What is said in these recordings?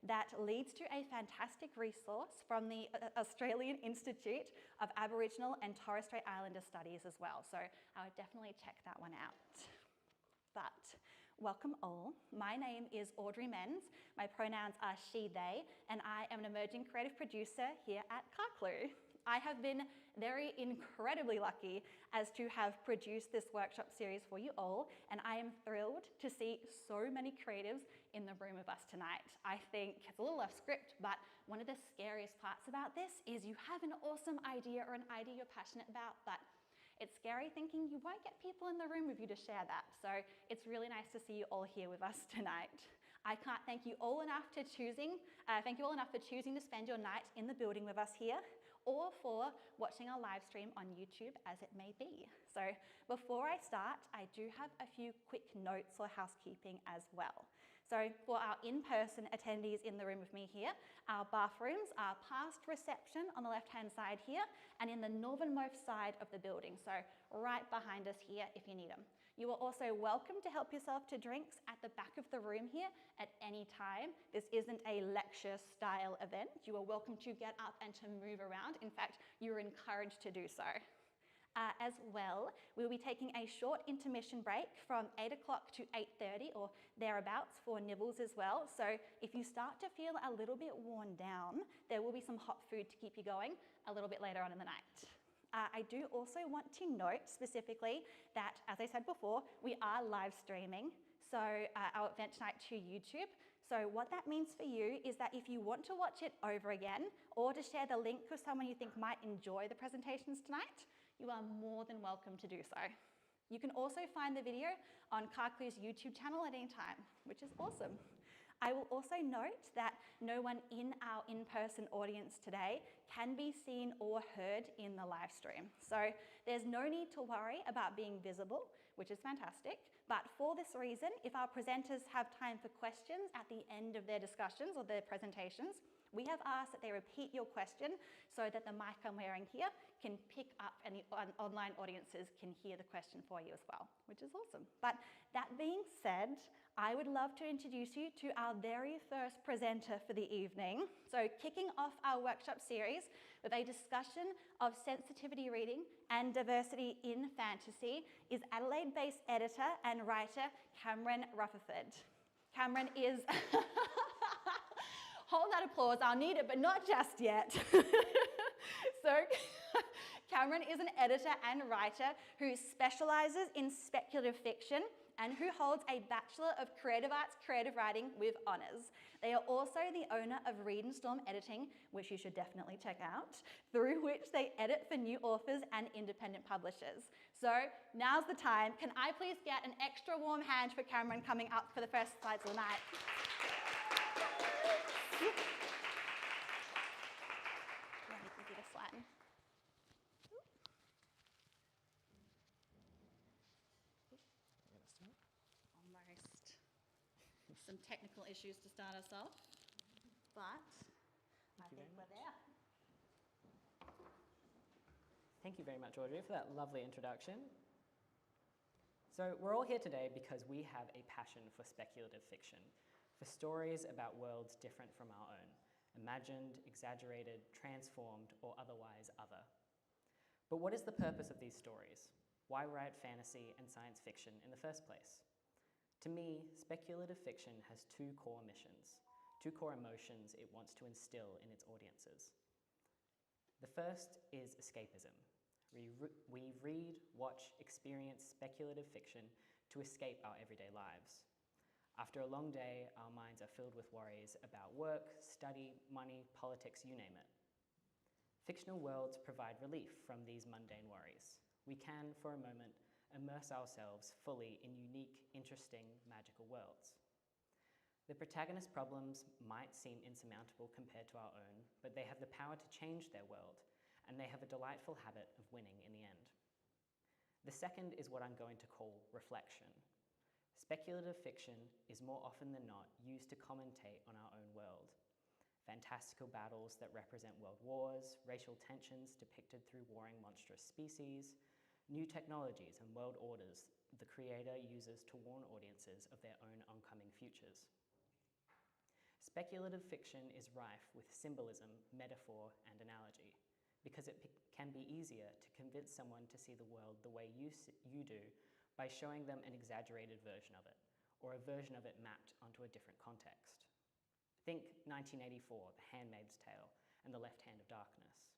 that leads to a fantastic resource from the Australian Institute of Aboriginal and Torres Strait Islander Studies as well. So I would definitely check that one out. But welcome all. My name is Audrey Menz. My pronouns are she, they, and I am an emerging creative producer here at Carclew. I have been very incredibly lucky as to have produced this workshop series for you all, and I am thrilled to see so many creatives in the room with us tonight. I think it's a little off script, but one of the scariest parts about this is you have an awesome idea or an idea you're passionate about, but it's scary thinking you won't get people in the room with you to share that. So it's really nice to see you all here with us tonight. I can't thank you all enough for choosing to spend your night in the building with us here, or for watching our live stream on YouTube as it may be. So before I start, I do have a few quick notes or housekeeping as well. So for our in-person attendees in the room with me here, our bathrooms are past reception on the left-hand side here and in the northernmost side of the building, so right behind us here if you need them. You are also welcome to help yourself to drinks at the back of the room here at any time. This isn't a lecture style event. You are welcome to get up and to move around. In fact, you're encouraged to do so. As well, we'll be taking a short intermission break from 8 o'clock to 8:30 or thereabouts for nibbles as well. So if you start to feel a little bit worn down, there will be some hot food to keep you going a little bit later on in the night. I do also want to note specifically that, as I said before, we are live streaming our event tonight to YouTube. So what that means for you is that if you want to watch it over again or to share the link with someone you think might enjoy the presentations tonight, you are more than welcome to do so. You can also find the video on Carclew's YouTube channel at any time, which is awesome. I will also note that no one in our in-person audience today can be seen or heard in the live stream. So there's no need to worry about being visible, which is fantastic. But for this reason, if our presenters have time for questions at the end of their discussions or their presentations, we have asked that they repeat your question so that the mic I'm wearing here can pick up and the online audiences can hear the question for you as well, which is awesome. But that being said, I would love to introduce you to our very first presenter for the evening. So kicking off our workshop series with a discussion of sensitivity reading and diversity in fantasy is Adelaide-based editor and writer Cameron Rutherford. Cameron is... Hold that applause, I'll need it, but not just yet. So Cameron is an editor and writer who specialises in speculative fiction and who holds a Bachelor of Creative Arts Creative Writing with honours. They are also the owner of Read and Storm Editing, which you should definitely check out, through which they edit for new authors and independent publishers. So now's the time. Can I please get an extra warm hand for Cameron coming up for the first slides of the night? Let me give you this one. Almost. Some technical issues to start us off, but I think we're there. Thank you very much, Audrey, for that lovely introduction. So we're all here today because we have a passion for speculative fiction, for stories about worlds different from our own, imagined, exaggerated, transformed, or otherwise other. But what is the purpose of these stories? Why write fantasy and science fiction in the first place? To me, speculative fiction has two core missions, two core emotions it wants to instill in its audiences. The first is escapism. We read, watch, experience speculative fiction to escape our everyday lives. After a long day, our minds are filled with worries about work, study, money, politics, you name it. Fictional worlds provide relief from these mundane worries. We can, for a moment, immerse ourselves fully in unique, interesting, magical worlds. The protagonist's problems might seem insurmountable compared to our own, but they have the power to change their world, and they have a delightful habit of winning in the end. The second is what I'm going to call reflection. Speculative fiction is more often than not used to commentate on our own world. Fantastical battles that represent world wars, racial tensions depicted through warring monstrous species, new technologies and world orders the creator uses to warn audiences of their own oncoming futures. Speculative fiction is rife with symbolism, metaphor, and analogy, because it can be easier to convince someone to see the world the way you do by showing them an exaggerated version of it, or a version of it mapped onto a different context. Think 1984, The Handmaid's Tale, and The Left Hand of Darkness.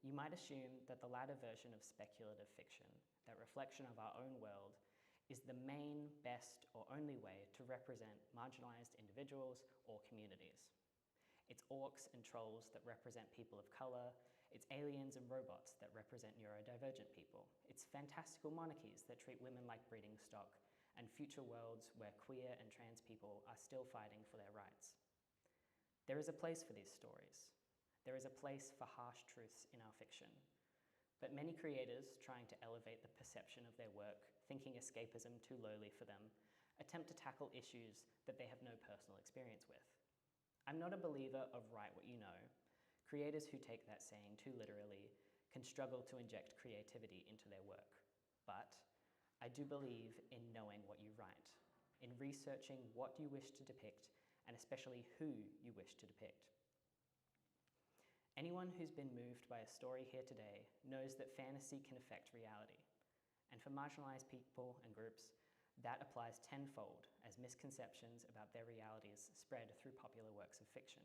You might assume that the latter version of speculative fiction, that reflection of our own world, is the main, best, or only way to represent marginalized individuals or communities. It's orcs and trolls that represent people of color, it's aliens and robots that represent neurodivergent people, it's fantastical monarchies that treat women like breeding stock, and future worlds where queer and trans people are still fighting for their rights. There is a place for these stories. There is a place for harsh truths in our fiction. But many creators, trying to elevate the perception of their work, thinking escapism too lowly for them, attempt to tackle issues that they have no personal experience with. I'm not a believer of write what you know. Creators who take that saying too literally can struggle to inject creativity into their work. But I do believe in knowing what you write, in researching what you wish to depict, and especially who you wish to depict. Anyone who's been moved by a story here today knows that fantasy can affect reality. And for marginalized people and groups, that applies tenfold as misconceptions about their realities spread through popular works of fiction.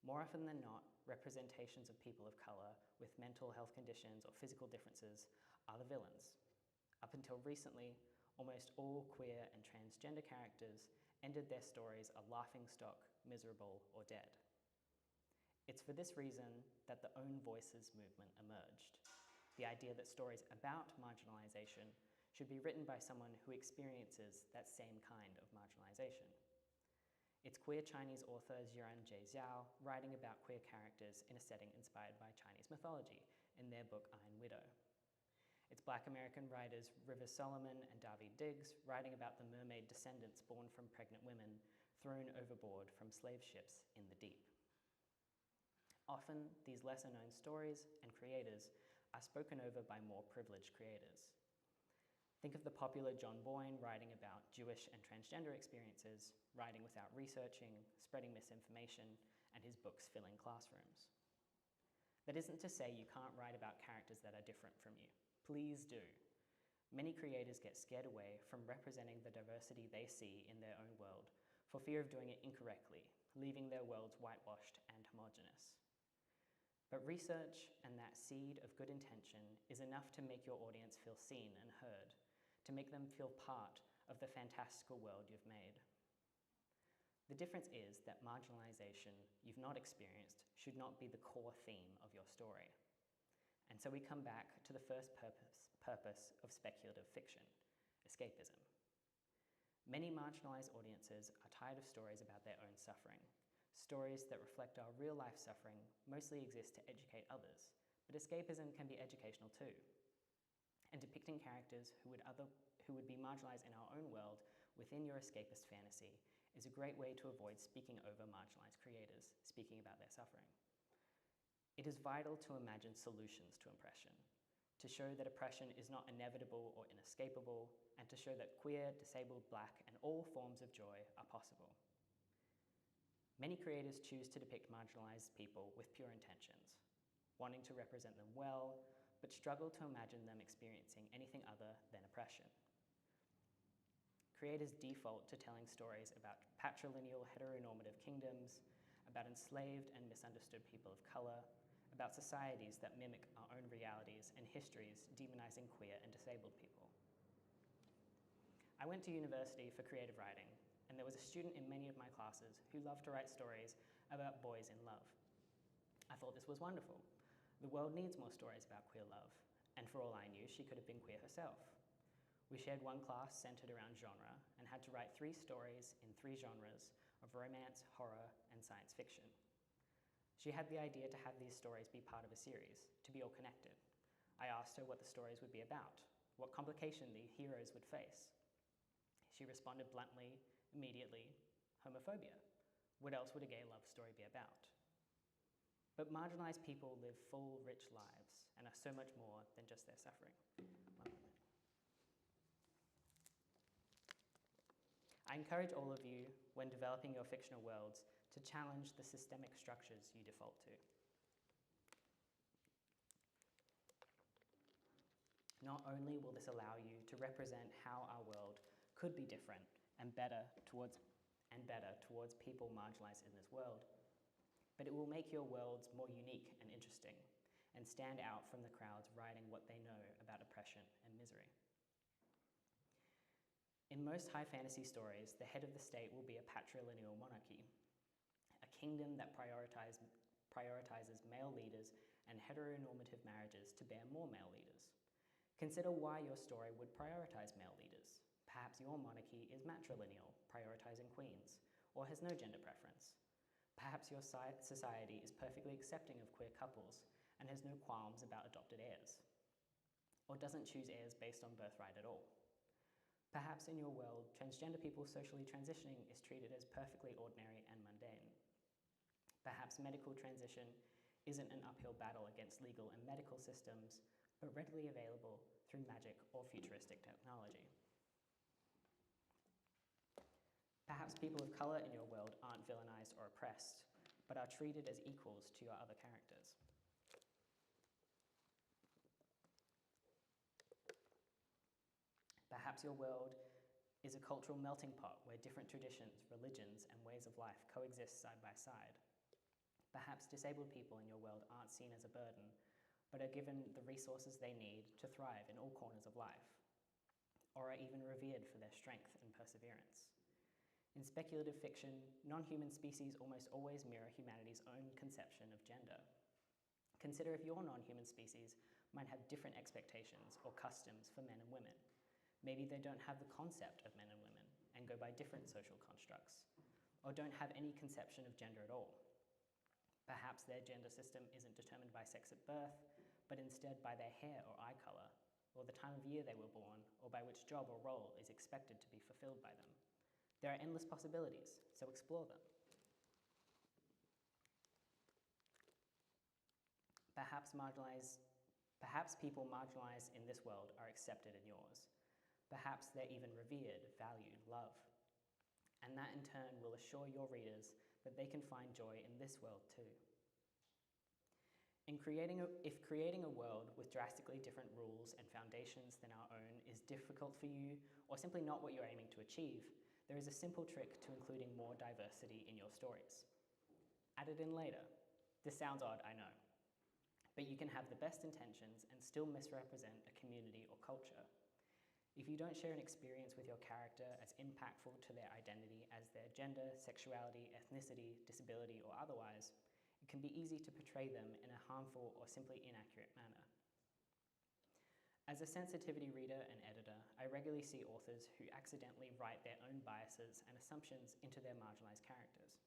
More often than not, representations of people of color with mental health conditions or physical differences are the villains. Up until recently, almost all queer and transgender characters ended their stories a laughingstock, miserable, or dead. It's for this reason that the Own Voices movement emerged. The idea that stories about marginalization should be written by someone who experiences that same kind of marginalization. It's queer Chinese author Jiran J. Zhao writing about queer characters in a setting inspired by Chinese mythology in their book Iron Widow. It's Black American writers River Solomon and Daveed Diggs writing about the mermaid descendants born from pregnant women thrown overboard from slave ships in the deep. Often, these lesser-known stories and creators are spoken over by more privileged creators. Think of the popular John Boyne writing about Jewish and transgender experiences, writing without researching, spreading misinformation, and his books filling classrooms. That isn't to say you can't write about characters that are different from you. Please do. Many creators get scared away from representing the diversity they see in their own world for fear of doing it incorrectly, leaving their worlds whitewashed and homogenous. But research and that seed of good intention is enough to make your audience feel seen and heard, to make them feel part of the fantastical world you've made. The difference is that marginalization you've not experienced should not be the core theme of your story. And so we come back to the first purpose of speculative fiction, escapism. Many marginalized audiences are tired of stories about their own suffering. Stories that reflect our real-life suffering mostly exist to educate others, but escapism can be educational too. And depicting characters who would be marginalized in our own world within your escapist fantasy is a great way to avoid speaking over marginalized creators speaking about their suffering. It is vital to imagine solutions to oppression, to show that oppression is not inevitable or inescapable, and to show that queer, disabled, Black, and all forms of joy are possible. Many creators choose to depict marginalized people with pure intentions, wanting to represent them well, but struggle to imagine them experiencing anything other than oppression. Creators default to telling stories about patrilineal heteronormative kingdoms, about enslaved and misunderstood people of color, about societies that mimic our own realities and histories demonizing queer and disabled people. I went to university for creative writing, and there was a student in many of my classes who loved to write stories about boys in love. I thought this was wonderful. The world needs more stories about queer love, and for all I knew, she could have been queer herself. We shared one class centered around genre and had to write 3 stories in 3 genres of romance, horror, and science fiction. She had the idea to have these stories be part of a series, to be all connected. I asked her what the stories would be about, what complication the heroes would face. She responded bluntly, immediately, homophobia. What else would a gay love story be about? But marginalized people live full, rich lives and are so much more than just their suffering. I encourage all of you, when developing your fictional worlds, to challenge the systemic structures you default to. Not only will this allow you to represent how our world could be different and better towards people marginalized in this world, but it will make your worlds more unique and interesting and stand out from the crowds writing what they know about oppression and misery. In most high fantasy stories, the head of the state will be a patrilineal monarchy, a kingdom that prioritizes male leaders and heteronormative marriages to bear more male leaders. Consider why your story would prioritize male leaders. Perhaps your monarchy is matrilineal, prioritizing queens, or has no gender preference. Perhaps your society is perfectly accepting of queer couples and has no qualms about adopted heirs, or doesn't choose heirs based on birthright at all. Perhaps in your world, transgender people socially transitioning is treated as perfectly ordinary and mundane. Perhaps medical transition isn't an uphill battle against legal and medical systems, but readily available through magic or futuristic technology. Perhaps people of colour in your world aren't villainized or oppressed, but are treated as equals to your other characters. Perhaps your world is a cultural melting pot where different traditions, religions, and ways of life coexist side by side. Perhaps disabled people in your world aren't seen as a burden, but are given the resources they need to thrive in all corners of life, or are even revered for their strength and perseverance. In speculative fiction, non-human species almost always mirror humanity's own conception of gender. Consider if your non-human species might have different expectations or customs for men and women. Maybe they don't have the concept of men and women and go by different social constructs, or don't have any conception of gender at all. Perhaps their gender system isn't determined by sex at birth, but instead by their hair or eye colour, or the time of year they were born, or by which job or role is expected to be fulfilled by them. There are endless possibilities, so explore them. Perhaps people marginalized in this world are accepted in yours. Perhaps they're even revered, valued, loved. And that in turn will assure your readers that they can find joy in this world too. If creating a world with drastically different rules and foundations than our own is difficult for you, or simply not what you're aiming to achieve, there is a simple trick to including more diversity in your stories. Add it in later. This sounds odd, I know. But you can have the best intentions and still misrepresent a community or culture. If you don't share an experience with your character as impactful to their identity as their gender, sexuality, ethnicity, disability, or otherwise, it can be easy to portray them in a harmful or simply inaccurate manner. As a sensitivity reader and editor, I regularly see authors who accidentally write their own biases and assumptions into their marginalized characters.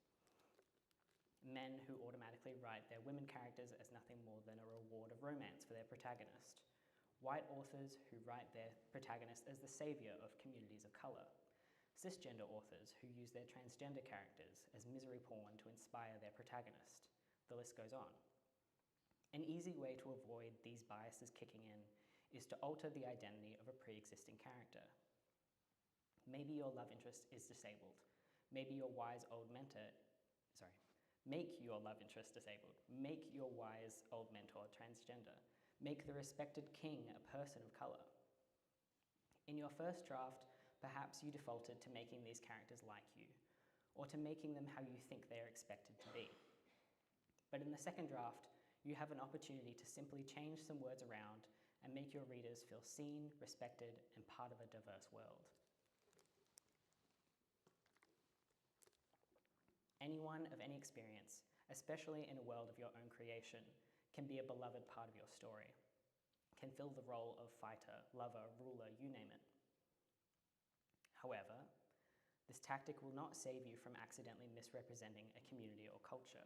Men who automatically write their women characters as nothing more than a reward of romance for their protagonist. White authors who write their protagonist as the saviour of communities of colour. Cisgender authors who use their transgender characters as misery porn to inspire their protagonist. The list goes on. An easy way to avoid these biases kicking in is to alter the identity of a pre-existing character. Maybe your love interest is disabled. Maybe your wise old mentor, make your love interest disabled. Make your wise old mentor transgender. Make the respected king a person of colour. In your first draft, perhaps you defaulted to making these characters like you, or to making them how you think they are expected to be. But in the second draft, you have an opportunity to simply change some words around and make your readers feel seen, respected, and part of a diverse world. Anyone of any experience, especially in a world of your own creation, can be a beloved part of your story, can fill the role of fighter, lover, ruler, you name it. However, this tactic will not save you from accidentally misrepresenting a community or culture.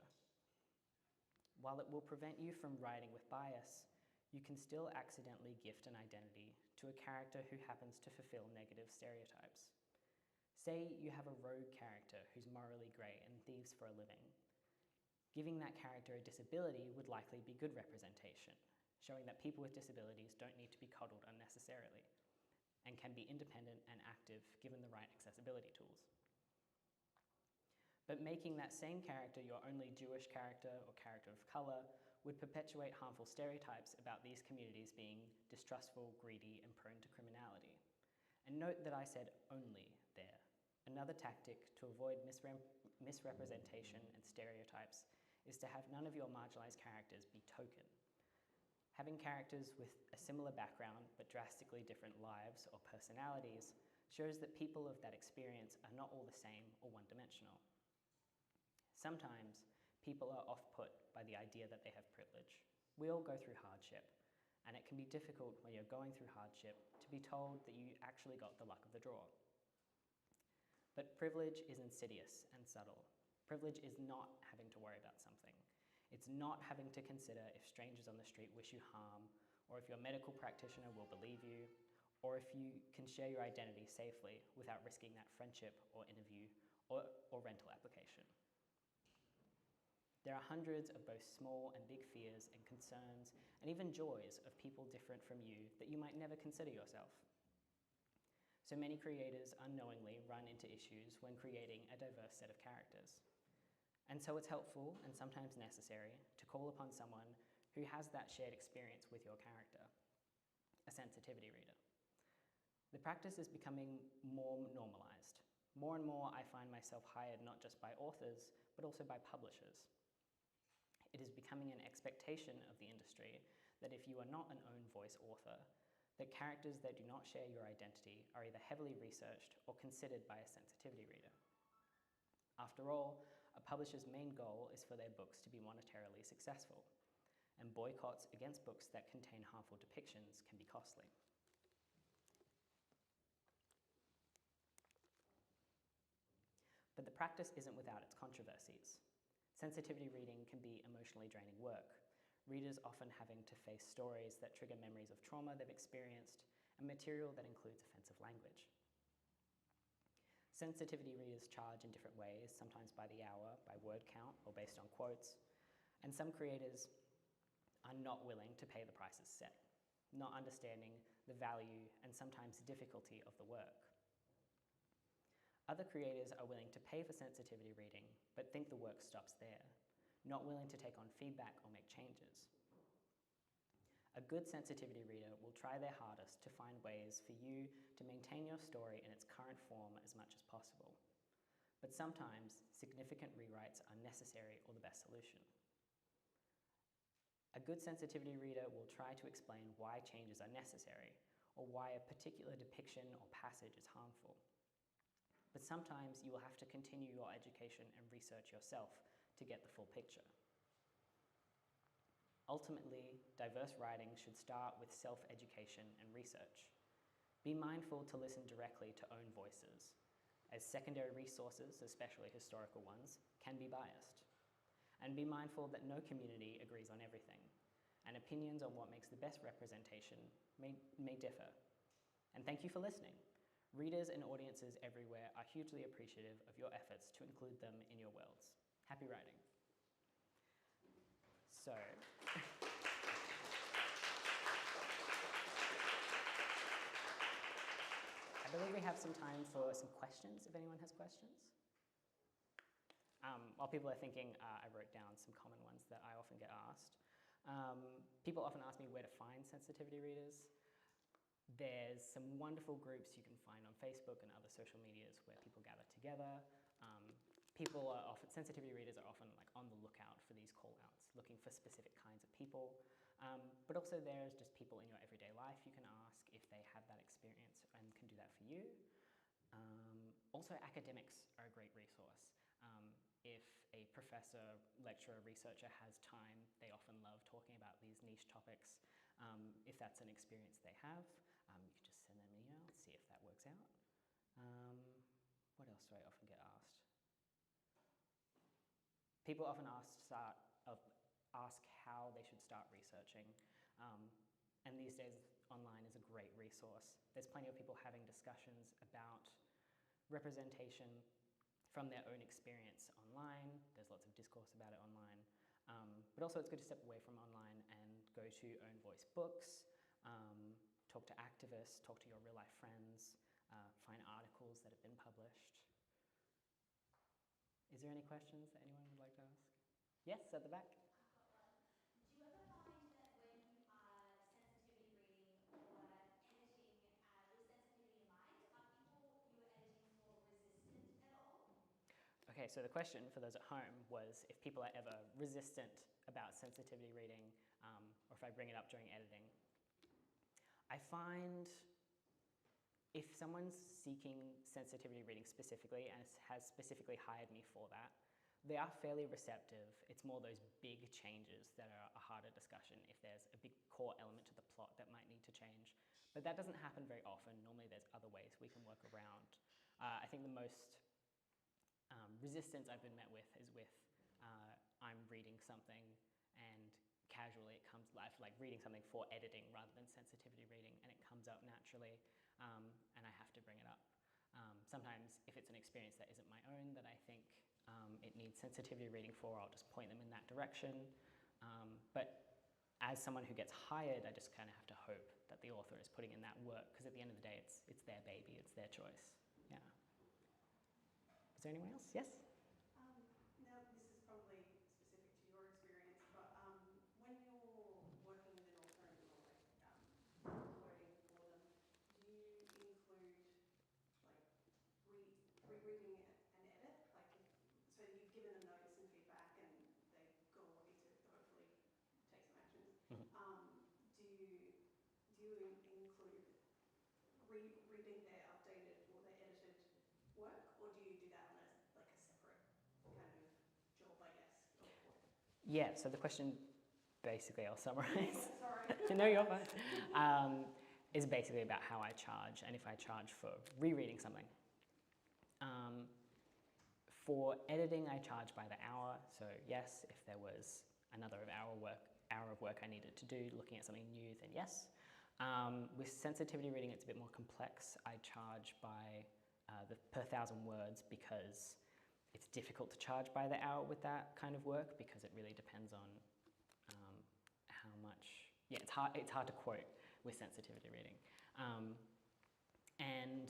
While it will prevent you from writing with bias, you can still accidentally gift an identity to a character who happens to fulfill negative stereotypes. Say you have a rogue character who's morally grey and thieves for a living. Giving that character a disability would likely be good representation, showing that people with disabilities don't need to be coddled unnecessarily. and can be independent and active given the right accessibility tools. But making that same character your only Jewish character or character of colour would perpetuate harmful stereotypes about these communities being distrustful, greedy, and prone to criminality. And note that I said only there. Another tactic to avoid misrepresentation and stereotypes is to have none of your marginalised characters be token. Having characters with a similar background but drastically different lives or personalities shows that people of that experience are not all the same or one-dimensional. Sometimes, people are off-put by the idea that they have privilege. We all go through hardship, and it can be difficult when you're going through hardship to be told that you actually got the luck of the draw. But privilege is insidious and subtle. Privilege is not having to worry about something. It's not having to consider if strangers on the street wish you harm, or if your medical practitioner will believe you, or if you can share your identity safely without risking that friendship or interview or rental application. There are hundreds of both small and big fears and concerns and even joys of people different from you that you might never consider yourself. So many creators unknowingly run into issues when creating a diverse set of characters. And so it's helpful and sometimes necessary to call upon someone who has that shared experience with your character, a sensitivity reader. The practice is becoming more normalized. More and more I find myself hired not just by authors, but also by publishers. It is becoming an expectation of the industry that if you are not an own voice author, that characters that do not share your identity are either heavily researched or considered by a sensitivity reader. After all, a publisher's main goal is for their books to be monetarily successful, and boycotts against books that contain harmful depictions can be costly. But the practice isn't without its controversies. Sensitivity reading can be emotionally draining work, readers often having to face stories that trigger memories of trauma they've experienced and material that includes offensive language. Sensitivity readers charge in different ways, sometimes by the hour, by word count, or based on quotes, and some creators are not willing to pay the prices set, not understanding the value and sometimes difficulty of the work. Other creators are willing to pay for sensitivity reading, but think the work stops there, not willing to take on feedback or make changes. A good sensitivity reader will try their hardest to find ways for you to maintain your story in its current form as much as possible. But sometimes, significant rewrites are necessary or the best solution. A good sensitivity reader will try to explain why changes are necessary, or why a particular depiction or passage is harmful. But sometimes you will have to continue your education and research yourself to get the full picture. Ultimately, diverse writing should start with self-education and research. Be mindful to listen directly to own voices, as secondary resources, especially historical ones, can be biased. And be mindful that no community agrees on everything, and opinions on what makes the best representation may differ. And thank you for listening. Readers and audiences everywhere are hugely appreciative of your efforts to include them in your worlds. Happy writing. So, I believe we have some time for some questions, if anyone has questions. While people are thinking, I wrote down some common ones that I often get asked. People often ask me where to find sensitivity readers. There's some wonderful groups you can find on Facebook and other social medias where people gather together. Sensitivity readers are often like on the lookout for these call-outs, looking for specific kinds of people. But also there's just people in your everyday life you can ask if they have that experience and can do that for you. Also, academics are a great resource. If a professor, lecturer, researcher has time, they often love talking about these niche topics. If that's an experience they have, you can just send them an email, see if that works out. What else do I often get asked? People often ask how they should start researching. And these days, online is a great resource. There's plenty of people having discussions about representation from their own experience online. There's lots of discourse about it online. But also it's good to step away from online and go to own voice books, talk to activists, talk to your real life friends, find articles that have been published. Is there any questions that anyone would like to ask? Yes, at the back. Do you ever find that when you are sensitivity reading or editing with sensitivity in mind, are people you are editing for resistant at all? Okay, so the question for those at home was if people are ever resistant about sensitivity reading, or if I bring it up during editing. I find if someone's seeking sensitivity reading specifically and has specifically hired me for that, they are fairly receptive. It's more those big changes that are a harder discussion if there's a big core element to the plot that might need to change. But that doesn't happen very often. Normally there's other ways we can work around. I think the most resistance I've been met with is with I'm reading something and casually it comes live, like reading something for editing rather than sensitivity reading, and it comes up naturally, and I have to bring it up. Sometimes if it's an experience that isn't my own that I think it needs sensitivity reading for, I'll just point them in that direction. But as someone who gets hired, I just kind of have to hope that the author is putting in that work, because at the end of the day, it's their baby, it's their choice. Yeah. Is there anyone else? Yes? Now, this is probably specific to your experience, but when you're working with an author and you're quoting for them, do you include like rereading an edit? Like, so you've given them notice and feedback, and they've gone away to hopefully take some actions. Do you include reading their updated or their edited work, or do you do that on a separate kind of job, I guess? Yeah, so the question, basically, I'll summarize. Sorry. No, you're fine. Is basically about how I charge and if I charge for rereading something. For editing, I charge by the hour. So yes, if there was another hour of work I needed to do looking at something new, then yes. With sensitivity reading, it's a bit more complex. I charge by per 1,000 words because it's difficult to charge by the hour with that kind of work, because it really depends on how much. Yeah, it's hard to quote with sensitivity reading, and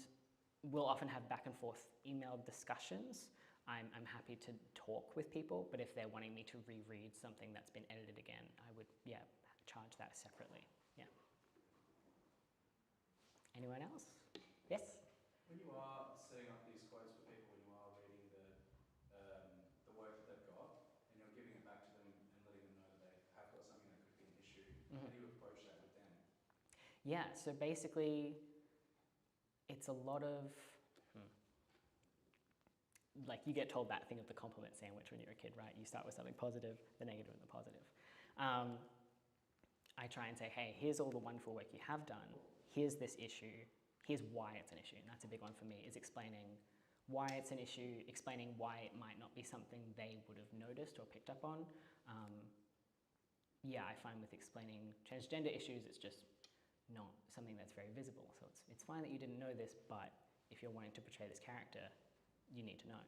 we'll often have back and forth email discussions. I'm happy to talk with people, but if they're wanting me to reread something that's been edited again, I would charge that separately. Yeah. Anyone else? Yes. When you are setting up these quotes for people, when you are reading the work that they've got, and you're giving it back to them and letting them know that they have got something that could be an issue, how do you approach that with them? Yeah, so basically, it's a lot of, like you get told that thing of the compliment sandwich when you're a kid, right? You start with something positive, the negative, and the positive. I try and say, hey, here's all the wonderful work you have done. Here's this issue. Here's why it's an issue. And that's a big one for me, is explaining why it's an issue, explaining why it might not be something they would have noticed or picked up on. I find with explaining transgender issues, it's just not something that's very visible. So it's fine that you didn't know this, but if you're wanting to portray this character, you need to know.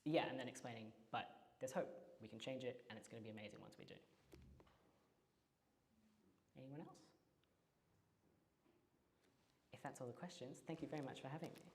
And then explaining, but there's hope. We can change it, and it's going to be amazing once we do. Anyone else? If that's all the questions, thank you very much for having me.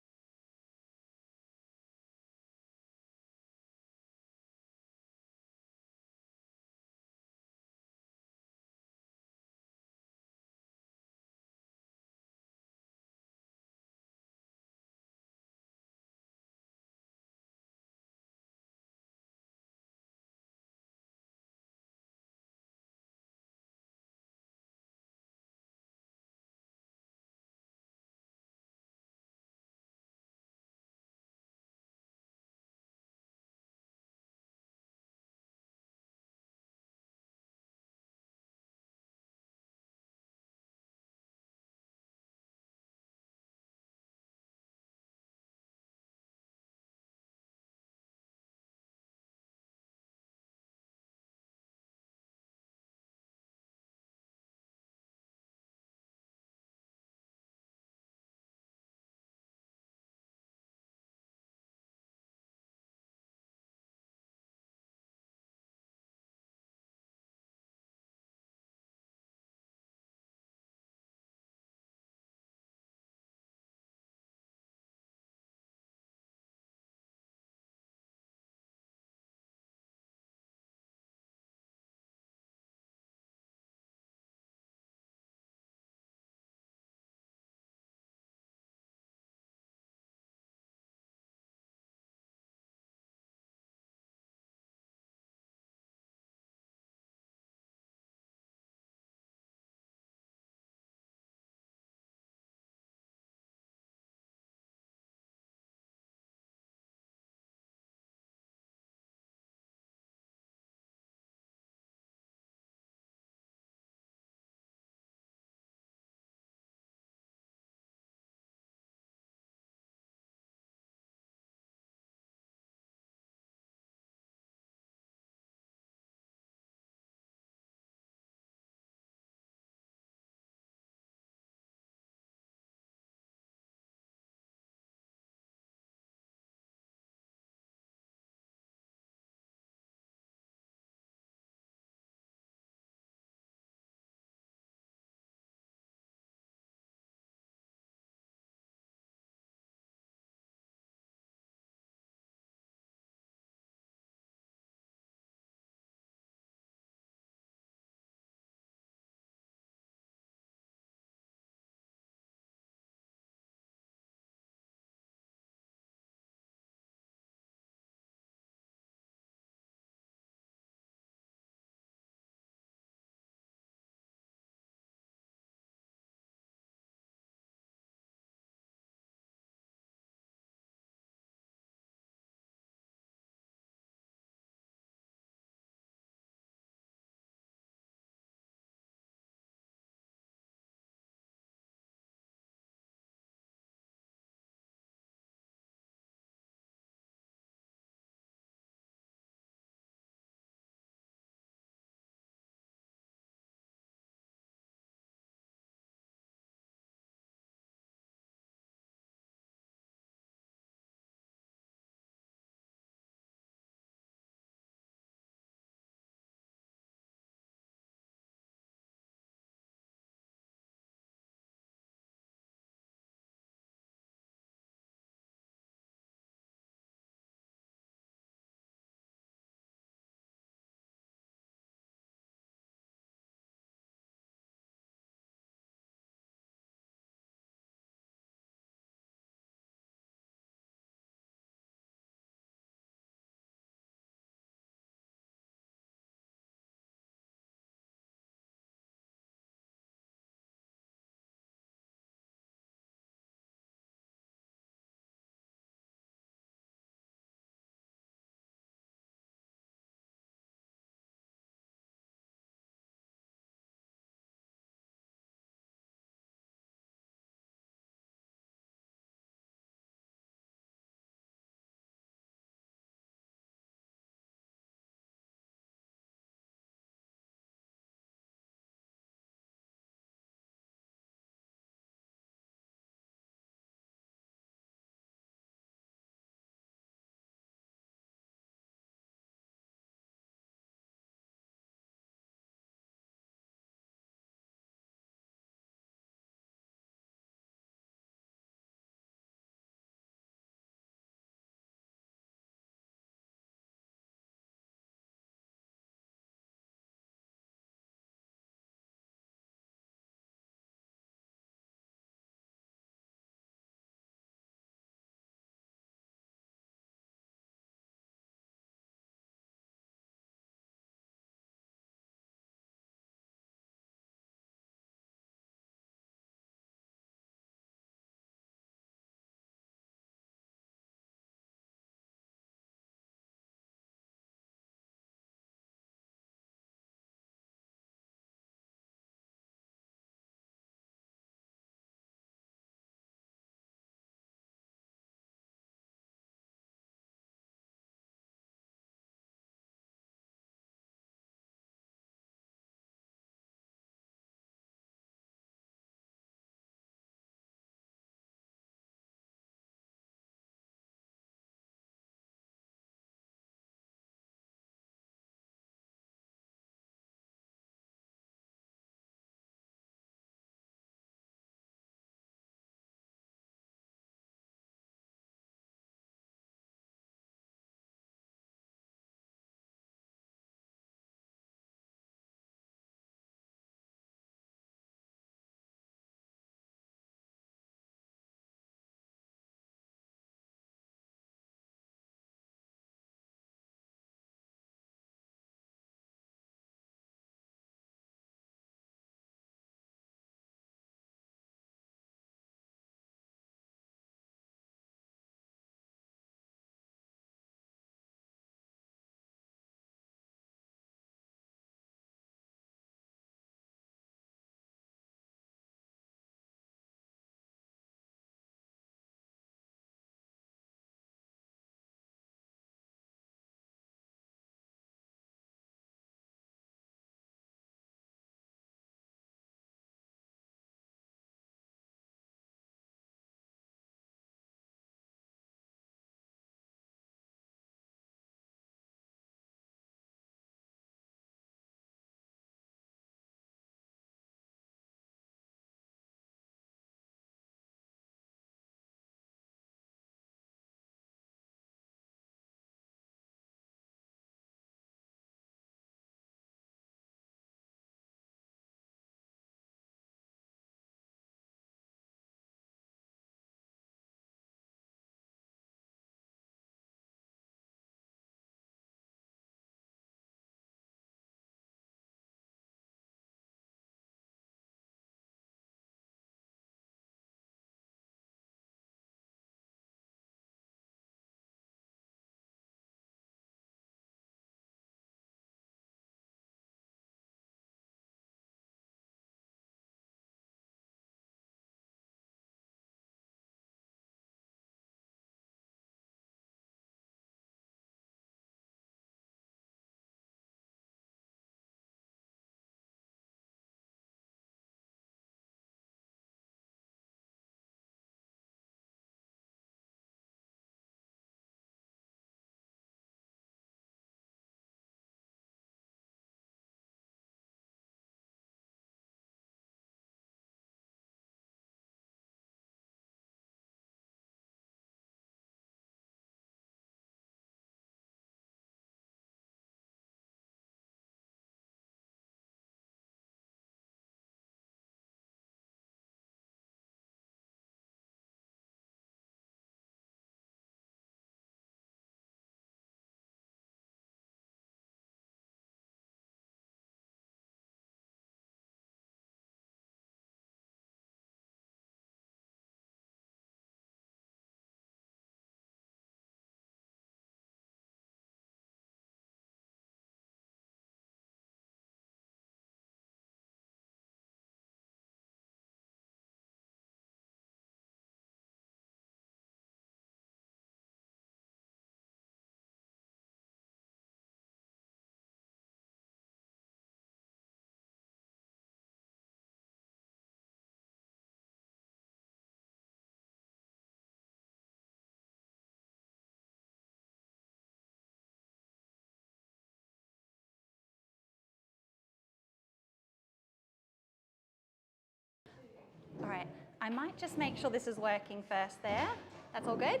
I might just make sure this is working first there. That's all good?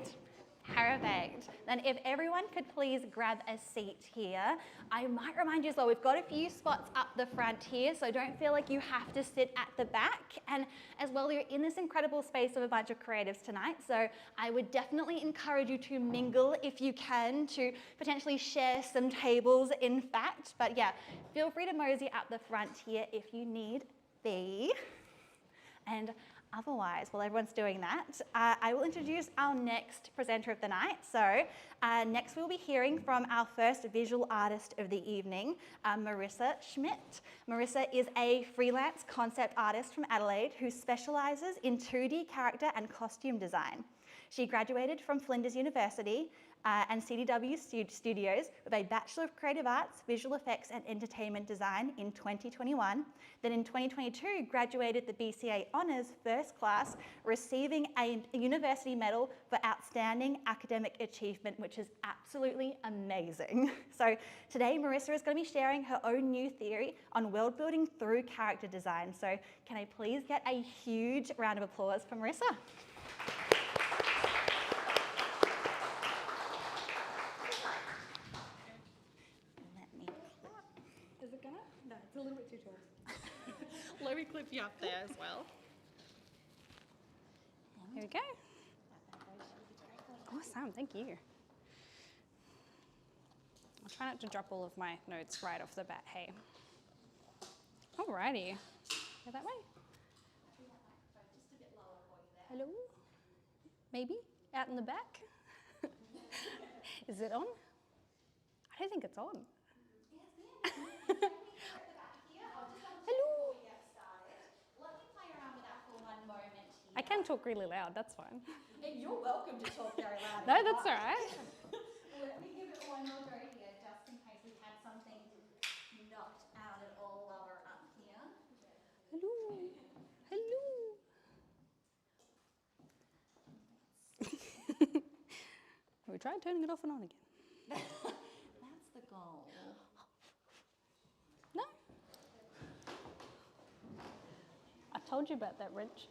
Perfect. Then if everyone could please grab a seat here. I might remind you as well, we've got a few spots up the front here, so don't feel like you have to sit at the back. And as well, you're in this incredible space of a bunch of creatives tonight, so I would definitely encourage you to mingle if you can, to potentially share some tables, in fact. But yeah, feel free to mosey up the front here if you need be. And otherwise, while everyone's doing that, I will introduce our next presenter of the night. So next we'll be hearing from our first visual artist of the evening, Marissa Schmidt. Marissa is a freelance concept artist from Adelaide who specialises in 2D character and costume design. She graduated from Flinders University and CDW Studios with a Bachelor of Creative Arts, Visual Effects and Entertainment Design in 2021. Then in 2022, graduated the BCA Honours First Class, receiving a university medal for outstanding academic achievement, which is absolutely amazing. So today, Marissa is going to be sharing her own new theory on world building through character design. So can I please get a huge round of applause for Marissa? A little bit too tall. Let me clip you up there as well. There we go. Awesome, thank you. I'll try not to drop all of my notes right off the bat, hey. Alrighty. Go that way. Hello? Maybe? Out in the back? Is it on? I don't think it's on. I can talk really loud, that's fine. You're welcome to talk very loud. No, that's all right. Let me give it one more go here, just in case we had something knocked out at all while we're up here. Hello. Hello. Have we tried turning it off and on again? That's the goal. No? I told you about that wrench.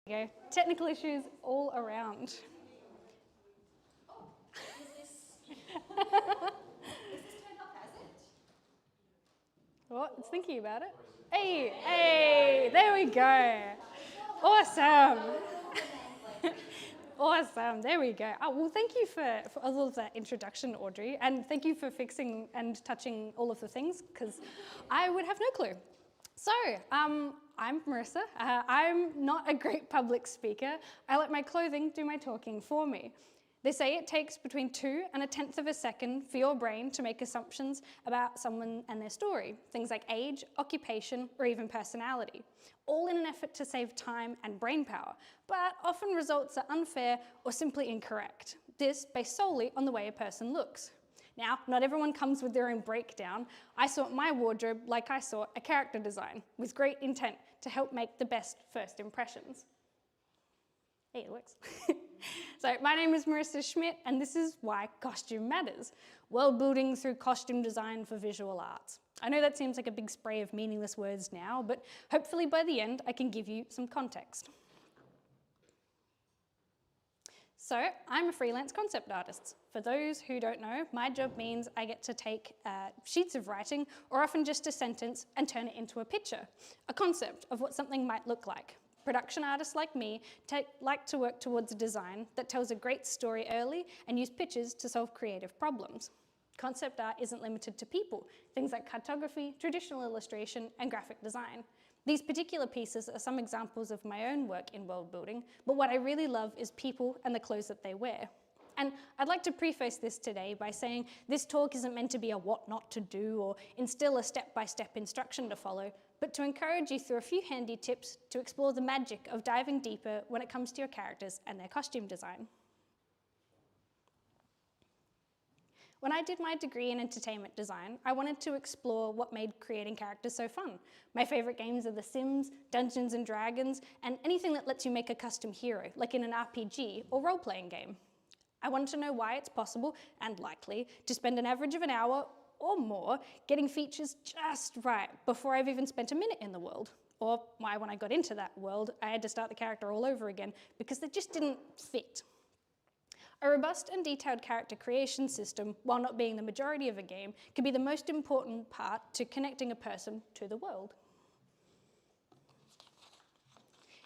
Go. Technical issues all around. Oh, is this turned off, has it? What? It's thinking about it. Hey, there we go. Awesome. Awesome, there we go. Oh, well, thank you for all of that introduction, Audrey, and thank you for fixing and touching all of the things, because I would have no clue. So, I'm Marissa. I'm not a great public speaker. I let my clothing do my talking for me. They say it takes between 2 and 1/10 of a second for your brain to make assumptions about someone and their story, things like age, occupation, or even personality, all in an effort to save time and brain power, but often results are unfair or simply incorrect. This based solely on the way a person looks. Now, not everyone comes with their own breakdown. I sort my wardrobe like I sort a character design, with great intent to help make the best first impressions. Hey, it works. So my name is Marissa Schmidt, and this is why costume matters. World building through costume design for visual arts. I know that seems like a big spray of meaningless words now, but hopefully by the end I can give you some context. So I'm a freelance concept artist. For those who don't know, my job means I get to take sheets of writing, or often just a sentence, and turn it into a picture, a concept of what something might look like. Production artists like me like to work towards a design that tells a great story early and use pictures to solve creative problems. Concept art isn't limited to people, things like cartography, traditional illustration, and graphic design. These particular pieces are some examples of my own work in world building, but what I really love is people and the clothes that they wear. And I'd like to preface this today by saying this talk isn't meant to be a what not to do or instill a step-by-step instruction to follow, but to encourage you through a few handy tips to explore the magic of diving deeper when it comes to your characters and their costume design. When I did my degree in entertainment design, I wanted to explore what made creating characters so fun. My favorite games are The Sims, Dungeons and Dragons, and anything that lets you make a custom hero, like in an RPG or role-playing game. I want to know why it's possible and likely to spend an average of an hour or more getting features just right before I've even spent a minute in the world. Or why when I got into that world, I had to start the character all over again because they just didn't fit. A robust and detailed character creation system, while not being the majority of a game, can be the most important part to connecting a person to the world.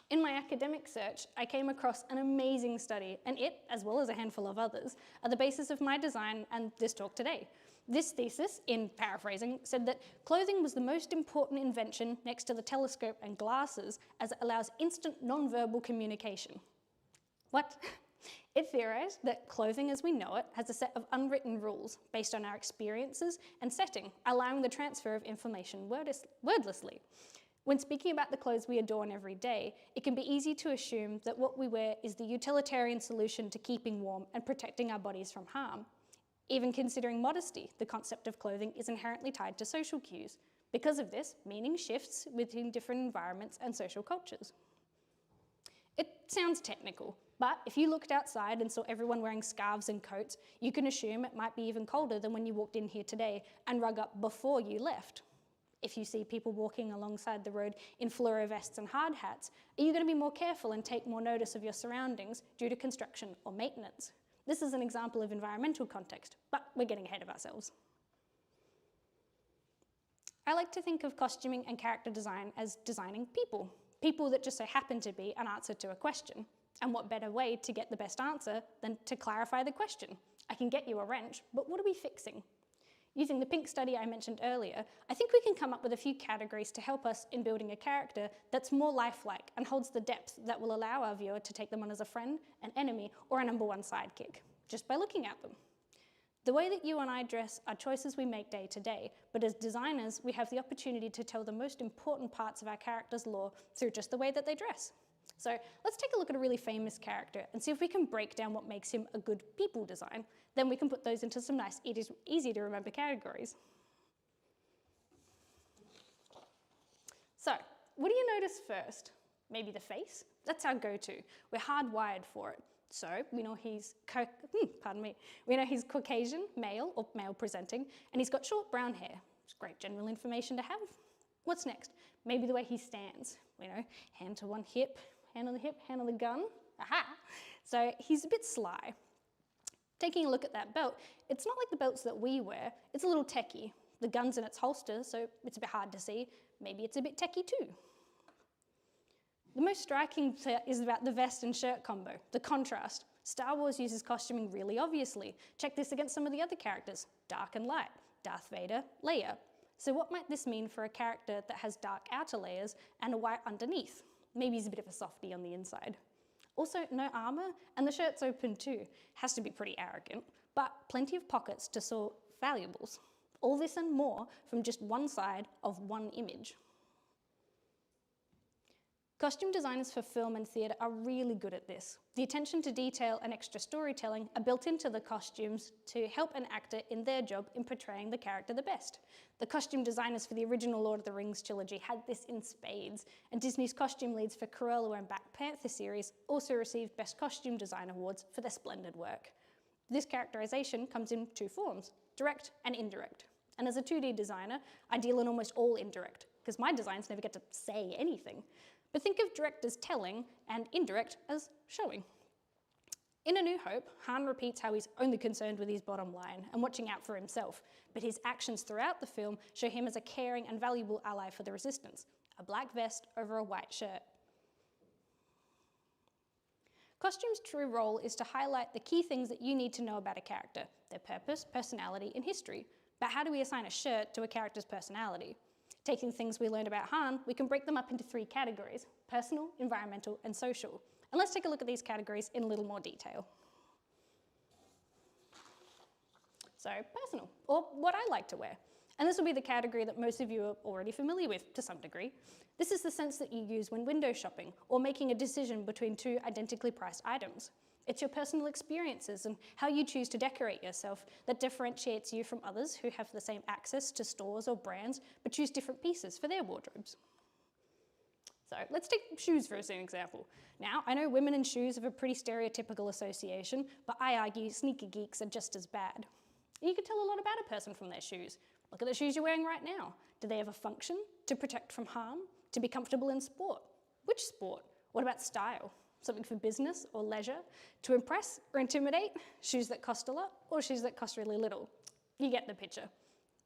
In my academic search, I came across an amazing study, and it, as well as a handful of others, are the basis of my design and this talk today. This thesis, in paraphrasing, said that clothing was the most important invention next to the telescope and glasses, as it allows instant non-verbal communication. What? It theorized that clothing as we know it has a set of unwritten rules based on our experiences and setting, allowing the transfer of information wordlessly. When speaking about the clothes we adorn every day, it can be easy to assume that what we wear is the utilitarian solution to keeping warm and protecting our bodies from harm. Even considering modesty, the concept of clothing is inherently tied to social cues. Because of this, meaning shifts within different environments and social cultures. It sounds technical, but if you looked outside and saw everyone wearing scarves and coats, you can assume it might be even colder than when you walked in here today and rug up before you left. If you see people walking alongside the road in fluoro vests and hard hats, are you going to be more careful and take more notice of your surroundings due to construction or maintenance? This is an example of environmental context, but we're getting ahead of ourselves. I like to think of costuming and character design as designing people. People that just so happen to be an answer to a question. And what better way to get the best answer than to clarify the question? I can get you a wrench, but what are we fixing? Using the pink study I mentioned earlier, I think we can come up with a few categories to help us in building a character that's more lifelike and holds the depth that will allow our viewer to take them on as a friend, an enemy, or a number one sidekick, just by looking at them. The way that you and I dress are choices we make day to day, but as designers, we have the opportunity to tell the most important parts of our character's lore through just the way that they dress. So let's take a look at a really famous character and see if we can break down what makes him a good people design. Then we can put those into some nice, easy to remember categories. So, what do you notice first? Maybe the face? That's our go-to. We're hardwired for it. So, we know he's Caucasian, male or male presenting, and he's got short brown hair. It's great general information to have. What's next? Maybe the way he stands. Hand to one hip, hand on the hip, hand on the gun. Aha! So he's a bit sly. Taking a look at that belt, it's not like the belts that we wear. It's a little techie. The gun's in its holster, so it's a bit hard to see. Maybe it's a bit techie too. The most striking is about the vest and shirt combo, the contrast. Star Wars uses costuming really obviously. Check this against some of the other characters. Dark and light. Darth Vader, Leia. So what might this mean for a character that has dark outer layers and a white underneath? Maybe he's a bit of a softie on the inside. Also, no armor, and the shirt's open too. Has to be pretty arrogant, but plenty of pockets to store valuables. All this and more from just one side of one image. Costume designers for film and theatre are really good at this. The attention to detail and extra storytelling are built into the costumes to help an actor in their job in portraying the character the best. The costume designers for the original Lord of the Rings trilogy had this in spades, and Disney's costume leads for Cruella and Black Panther series also received Best Costume Design awards for their splendid work. This characterization comes in two forms, direct and indirect. And as a 2D designer, I deal in almost all indirect, because my designs never get to say anything. But think of direct as telling and indirect as showing. In A New Hope, Han repeats how he's only concerned with his bottom line and watching out for himself, but his actions throughout the film show him as a caring and valuable ally for the Resistance, a black vest over a white shirt. Costume's true role is to highlight the key things that you need to know about a character, their purpose, personality, and history. But how do we assign a shirt to a character's personality? Taking things we learned about Han, we can break them up into three categories: personal, environmental, and social. And let's take a look at these categories in a little more detail. So, personal, or what I like to wear. And this will be the category that most of you are already familiar with to some degree. This is the sense that you use when window shopping or making a decision between two identically priced items. It's your personal experiences and how you choose to decorate yourself that differentiates you from others who have the same access to stores or brands but choose different pieces for their wardrobes. So let's take shoes for an example. Now, I know women in shoes have a pretty stereotypical association, but I argue sneaker geeks are just as bad. You can tell a lot about a person from their shoes. Look at the shoes you're wearing right now. Do they have a function? To protect from harm? To be comfortable in sport? Which sport? What about style? Something for business or leisure? To impress or intimidate? Shoes that cost a lot or shoes that cost really little? You get the picture.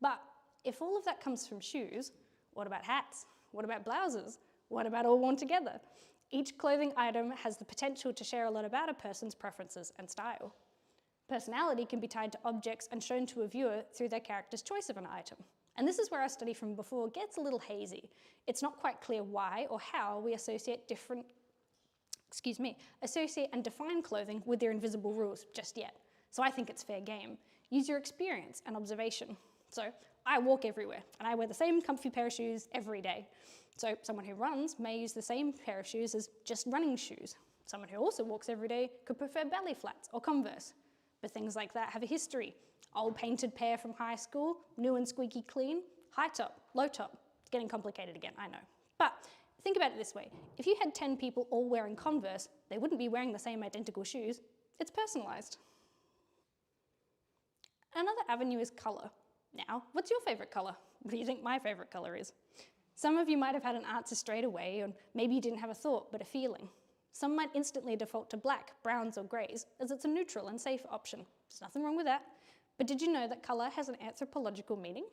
But if all of that comes from shoes, what about hats? What about blouses? What about all worn together? Each clothing item has the potential to share a lot about a person's preferences and style. Personality can be tied to objects and shown to a viewer through their character's choice of an item. And this is where our study from before gets a little hazy. It's not quite clear why or how we associate and define clothing with their invisible rules just yet. So I think it's fair game. Use your experience and observation. So I walk everywhere and I wear the same comfy pair of shoes every day. So someone who runs may use the same pair of shoes as just running shoes. Someone who also walks every day could prefer ballet flats or Converse. But things like that have a history. Old painted pair from high school, new and squeaky clean, high top, low top. It's getting complicated again, I know. But think about it this way. If you had 10 people all wearing Converse, they wouldn't be wearing the same identical shoes. It's personalized. Another avenue is color. Now, what's your favorite color? What do you think my favorite color is? Some of you might have had an answer straight away, or maybe you didn't have a thought, but a feeling. Some might instantly default to black, browns, or greys, as it's a neutral and safe option. There's nothing wrong with that. But did you know that colour has an anthropological meaning?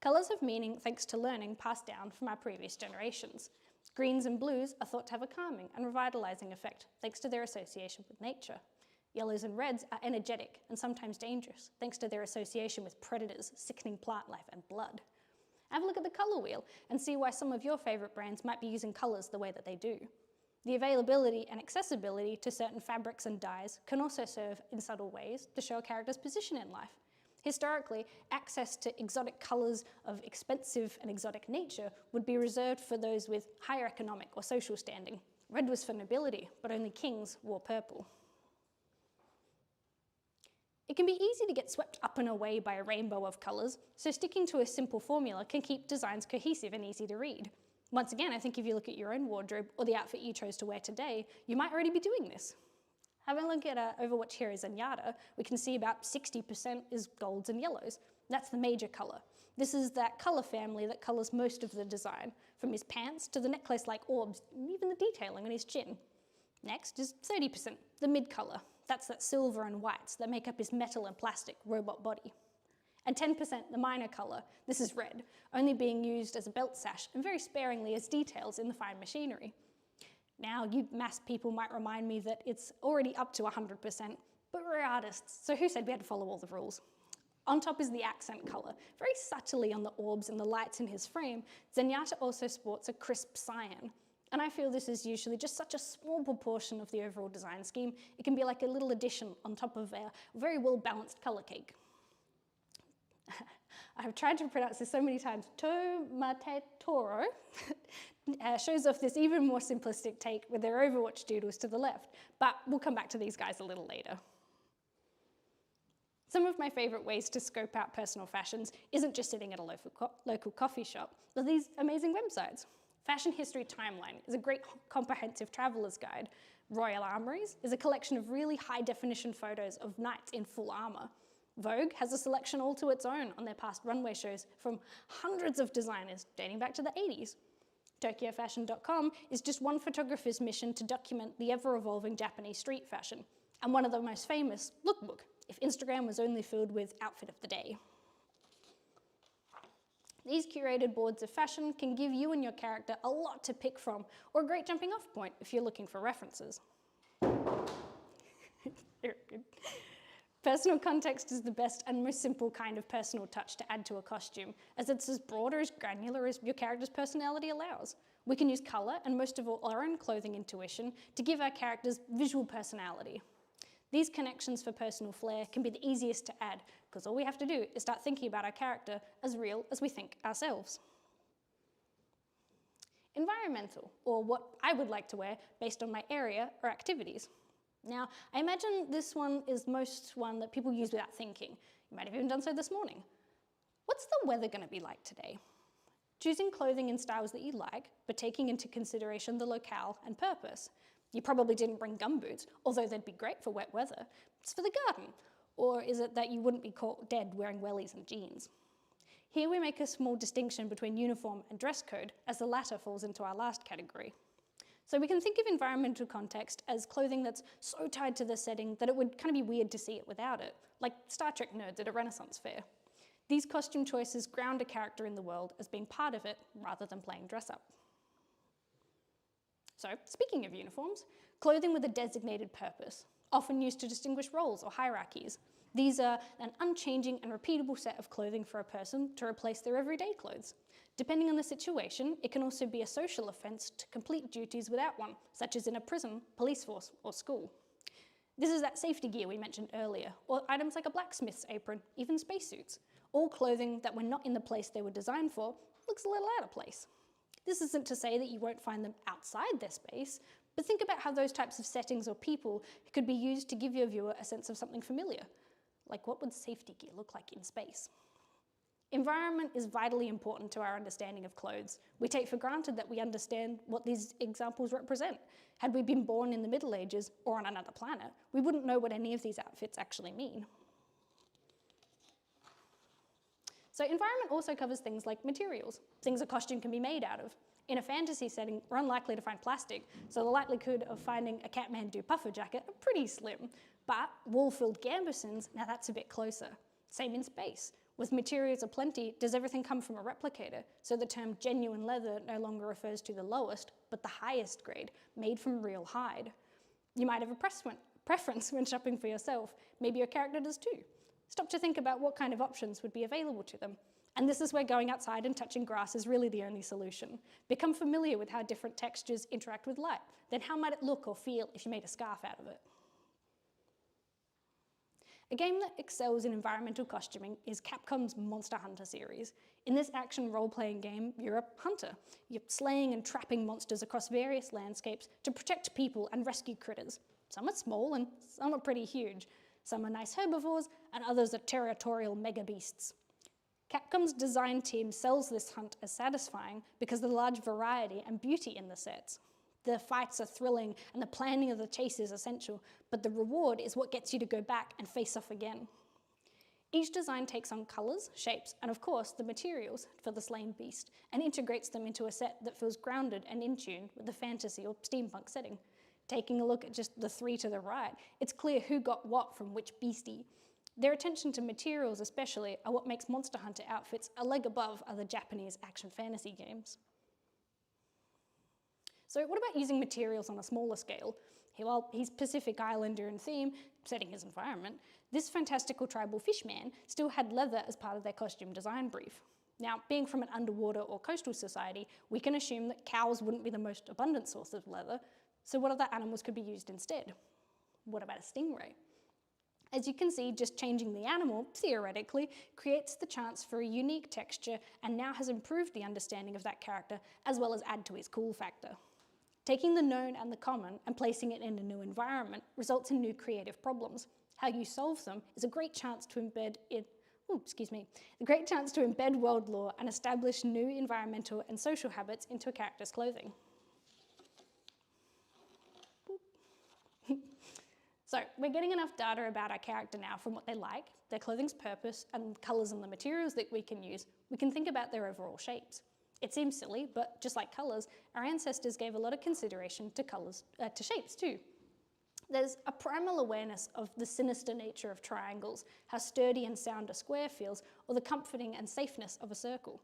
Colours have meaning thanks to learning passed down from our previous generations. Greens and blues are thought to have a calming and revitalising effect, thanks to their association with nature. Yellows and reds are energetic and sometimes dangerous, thanks to their association with predators, sickening plant life, and blood. Have a look at the colour wheel and see why some of your favourite brands might be using colours the way that they do. The availability and accessibility to certain fabrics and dyes can also serve in subtle ways to show a character's position in life. Historically, access to exotic colours of expensive and exotic nature would be reserved for those with higher economic or social standing. Red was for nobility, but only kings wore purple. It can be easy to get swept up and away by a rainbow of colours, so sticking to a simple formula can keep designs cohesive and easy to read. Once again, I think if you look at your own wardrobe or the outfit you chose to wear today, you might already be doing this. Having a look at Overwatch hero Zenyatta, we can see about 60% is golds and yellows. That's the major colour. This is that colour family that colours most of the design, from his pants to the necklace-like orbs, and even the detailing on his chin. Next is 30%, the mid-colour. That's that silver and whites that make up his metal and plastic robot body. And 10% the minor colour. This is red, only being used as a belt sash and very sparingly as details in the fine machinery. Now, you maths people might remind me that it's already up to 100%, but we're artists, so who said we had to follow all the rules? On top is the accent colour. Very subtly on the orbs and the lights in his frame, Zenyatta also sports a crisp cyan. And I feel this is usually just such a small proportion of the overall design scheme, it can be like a little addition on top of a very well-balanced colour cake. I've tried to pronounce this so many times. Tomatoro shows off this even more simplistic take with their Overwatch doodles to the left, but we'll come back to these guys a little later. Some of my favourite ways to scope out personal fashions isn't just sitting at a local coffee shop, but these amazing websites. Fashion History Timeline is a great comprehensive traveller's guide. Royal Armouries is a collection of really high-definition photos of knights in full armour. Vogue has a selection all to its own on their past runway shows from hundreds of designers dating back to the 80s. TokyoFashion.com is just one photographer's mission to document the ever-evolving Japanese street fashion, and one of the most famous, lookbook, if Instagram was only filled with outfit of the day. These curated boards of fashion can give you and your character a lot to pick from, or a great jumping off point if you're looking for references. Personal context is the best and most simple kind of personal touch to add to a costume, as it's as broad or as granular as your character's personality allows. We can use colour and most of all our own clothing intuition to give our characters visual personality. These connections for personal flair can be the easiest to add, because all we have to do is start thinking about our character as real as we think ourselves. Environmental, or what I would like to wear based on my area or activities. Now, I imagine this one is most one that people use without thinking. You might have even done so this morning. What's the weather going to be like today? Choosing clothing in styles that you like, but taking into consideration the locale and purpose. You probably didn't bring gumboots, although they'd be great for wet weather. It's for the garden. Or is it that you wouldn't be caught dead wearing wellies and jeans? Here we make a small distinction between uniform and dress code, as the latter falls into our last category. So we can think of environmental context as clothing that's so tied to the setting that it would kind of be weird to see it without it, like Star Trek nerds at a Renaissance fair. These costume choices ground a character in the world as being part of it rather than playing dress up. So, speaking of uniforms, clothing with a designated purpose, often used to distinguish roles or hierarchies. These are an unchanging and repeatable set of clothing for a person to replace their everyday clothes. Depending on the situation, it can also be a social offence to complete duties without one, such as in a prison, police force, or school. This is that safety gear we mentioned earlier, or items like a blacksmith's apron, even spacesuits. All clothing that when not in the place they were designed for looks a little out of place. This isn't to say that you won't find them outside their space, but think about how those types of settings or people could be used to give your viewer a sense of something familiar. Like, what would safety gear look like in space? Environment is vitally important to our understanding of clothes. We take for granted that we understand what these examples represent. Had we been born in the Middle Ages or on another planet, we wouldn't know what any of these outfits actually mean. So environment also covers things like materials, things a costume can be made out of. In a fantasy setting, we're unlikely to find plastic, so the likelihood of finding a Kathmandu puffer jacket are pretty slim. But wool-filled gambesons, now that's a bit closer. Same in space. With materials aplenty, does everything come from a replicator? So the term genuine leather no longer refers to the lowest, but the highest grade, made from real hide. You might have a preference when shopping for yourself. Maybe your character does too. Stop to think about what kind of options would be available to them. And this is where going outside and touching grass is really the only solution. Become familiar with how different textures interact with light. Then how might it look or feel if you made a scarf out of it? A game that excels in environmental costuming is Capcom's Monster Hunter series. In this action role-playing game, you're a hunter. You're slaying and trapping monsters across various landscapes to protect people and rescue critters. Some are small and some are pretty huge. Some are nice herbivores and others are territorial mega beasts. Capcom's design team sells this hunt as satisfying because of the large variety and beauty in the sets. The fights are thrilling and the planning of the chase is essential, but the reward is what gets you to go back and face off again. Each design takes on colours, shapes, and of course the materials for the slain beast, and integrates them into a set that feels grounded and in tune with the fantasy or steampunk setting. Taking a look at just the three to the right, it's clear who got what from which beastie. Their attention to materials especially are what makes Monster Hunter outfits a leg above other Japanese action fantasy games. So what about using materials on a smaller scale? While he's Pacific Islander in theme, setting his environment, this fantastical tribal fishman still had leather as part of their costume design brief. Now, being from an underwater or coastal society, we can assume that cows wouldn't be the most abundant source of leather, so what other animals could be used instead? What about a stingray? As you can see, just changing the animal, theoretically, creates the chance for a unique texture and now has improved the understanding of that character as well as add to his cool factor. Taking the known and the common and placing it in a new environment results in new creative problems. How you solve them is a great chance to embed world lore and establish new environmental and social habits into a character's clothing. So we're getting enough data about our character now from what they like, their clothing's purpose, and colours and the materials that we can use. We can think about their overall shapes. It seems silly, but just like colours, our ancestors gave a lot of consideration to shapes too. There's a primal awareness of the sinister nature of triangles, how sturdy and sound a square feels, or the comforting and safeness of a circle.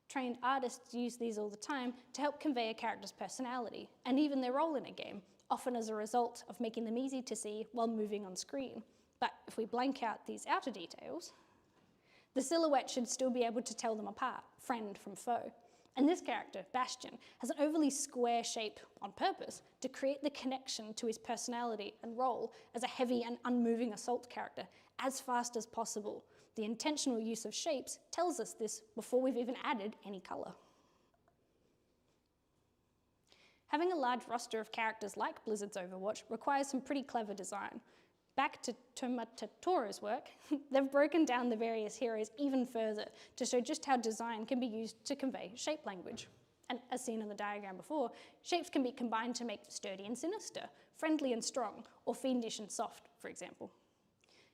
Trained artists use these all the time to help convey a character's personality, and even their role in a game, often as a result of making them easy to see while moving on screen. But if we blank out these outer details, the silhouette should still be able to tell them apart, friend from foe. And this character, Bastion, has an overly square shape on purpose to create the connection to his personality and role as a heavy and unmoving assault character as fast as possible. The intentional use of shapes tells us this before we've even added any colour. Having a large roster of characters like Blizzard's Overwatch requires some pretty clever design. Back to Tomatatora's work, they've broken down the various heroes even further to show just how design can be used to convey shape language. And as seen in the diagram before, shapes can be combined to make sturdy and sinister, friendly and strong, or fiendish and soft, for example.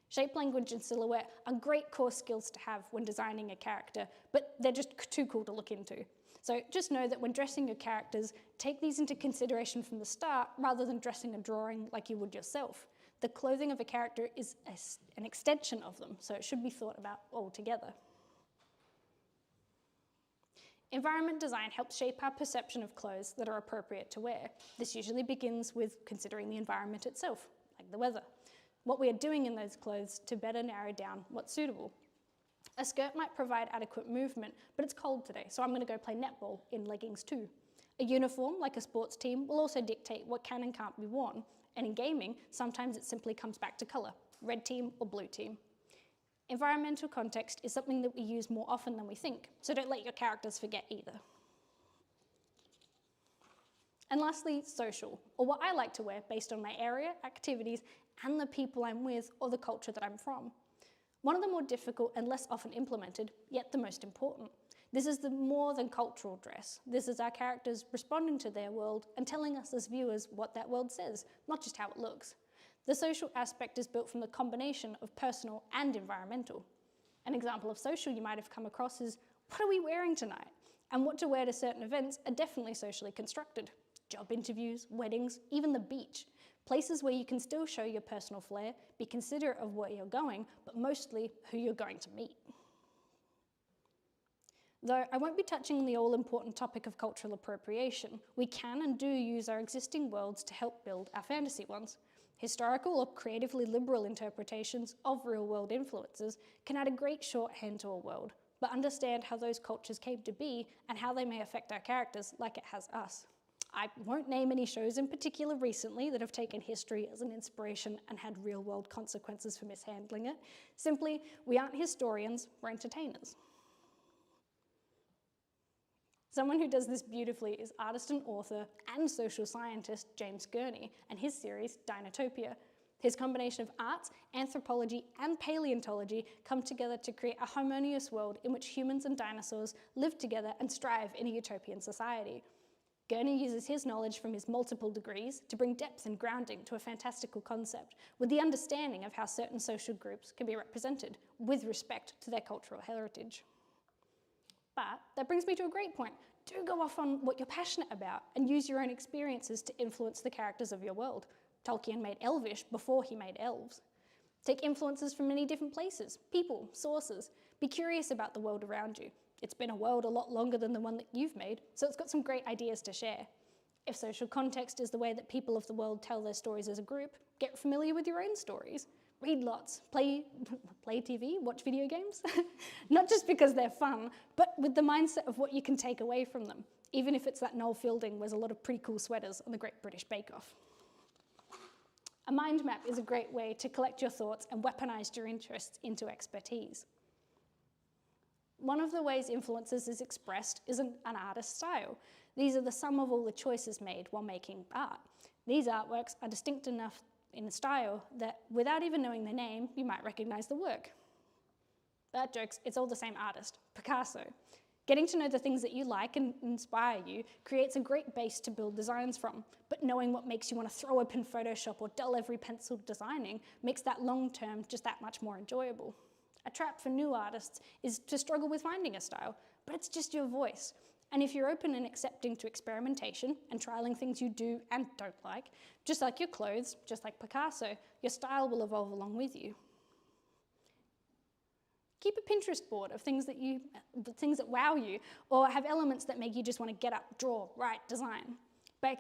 Shape language and silhouette are great core skills to have when designing a character, but they're just too cool to look into. So just know that when dressing your characters, take these into consideration from the start rather than dressing a drawing like you would yourself. The clothing of a character is an extension of them, so it should be thought about all together. Environment design helps shape our perception of clothes that are appropriate to wear. This usually begins with considering the environment itself, like the weather, what we are doing in those clothes to better narrow down what's suitable. A skirt might provide adequate movement, but it's cold today, so I'm going to go play netball in leggings too. A uniform, like a sports team, will also dictate what can and can't be worn. And in gaming, sometimes it simply comes back to colour, red team or blue team. Environmental context is something that we use more often than we think, so don't let your characters forget either. And lastly, social, or what I like to wear based on my area, activities, and the people I'm with or the culture that I'm from. One of the more difficult and less often implemented, yet the most important. This is the more than cultural dress. This is our characters responding to their world and telling us as viewers what that world says, not just how it looks. The social aspect is built from the combination of personal and environmental. An example of social you might have come across is, what are we wearing tonight? And what to wear to certain events are definitely socially constructed. Job interviews, weddings, even the beach. Places where you can still show your personal flair, be considerate of where you're going, but mostly who you're going to meet. Though I won't be touching the all-important topic of cultural appropriation, we can and do use our existing worlds to help build our fantasy ones. Historical or creatively liberal interpretations of real-world influences can add a great shorthand to a world, but understand how those cultures came to be and how they may affect our characters like it has us. I won't name any shows in particular recently that have taken history as an inspiration and had real-world consequences for mishandling it. Simply, we aren't historians, we're entertainers. Someone who does this beautifully is artist and author and social scientist James Gurney and his series Dinotopia. His combination of arts, anthropology and paleontology come together to create a harmonious world in which humans and dinosaurs live together and strive in a utopian society. Gurney uses his knowledge from his multiple degrees to bring depth and grounding to a fantastical concept with the understanding of how certain social groups can be represented with respect to their cultural heritage. But that brings me to a great point. Do go off on what you're passionate about and use your own experiences to influence the characters of your world. Tolkien made Elvish before he made elves. Take influences from many different places, people, sources. Be curious about the world around you. It's been a world a lot longer than the one that you've made, so it's got some great ideas to share. If social context is the way that people of the world tell their stories as a group, get familiar with your own stories. Read lots, play TV, watch video games. Not just because they're fun, but with the mindset of what you can take away from them, even if it's that Noel Fielding wears a lot of pretty cool sweaters on the Great British Bake Off. A mind map is a great way to collect your thoughts and weaponize your interests into expertise. One of the ways influences is expressed is an artist's style. These are the sum of all the choices made while making art. These artworks are distinct enough in style that without even knowing the name, you might recognize the work. That jokes, it's all the same artist, Picasso. Getting to know the things that you like and inspire you creates a great base to build designs from, but knowing what makes you want to throw open Photoshop or dull every pencil designing makes that long term just that much more enjoyable. A trap for new artists is to struggle with finding a style, but it's just your voice. And if you're open and accepting to experimentation and trialing things you do and don't like, just like your clothes, just like Picasso, your style will evolve along with you. Keep a Pinterest board of things that wow you, or have elements that make you just want to get up, draw, write, design. By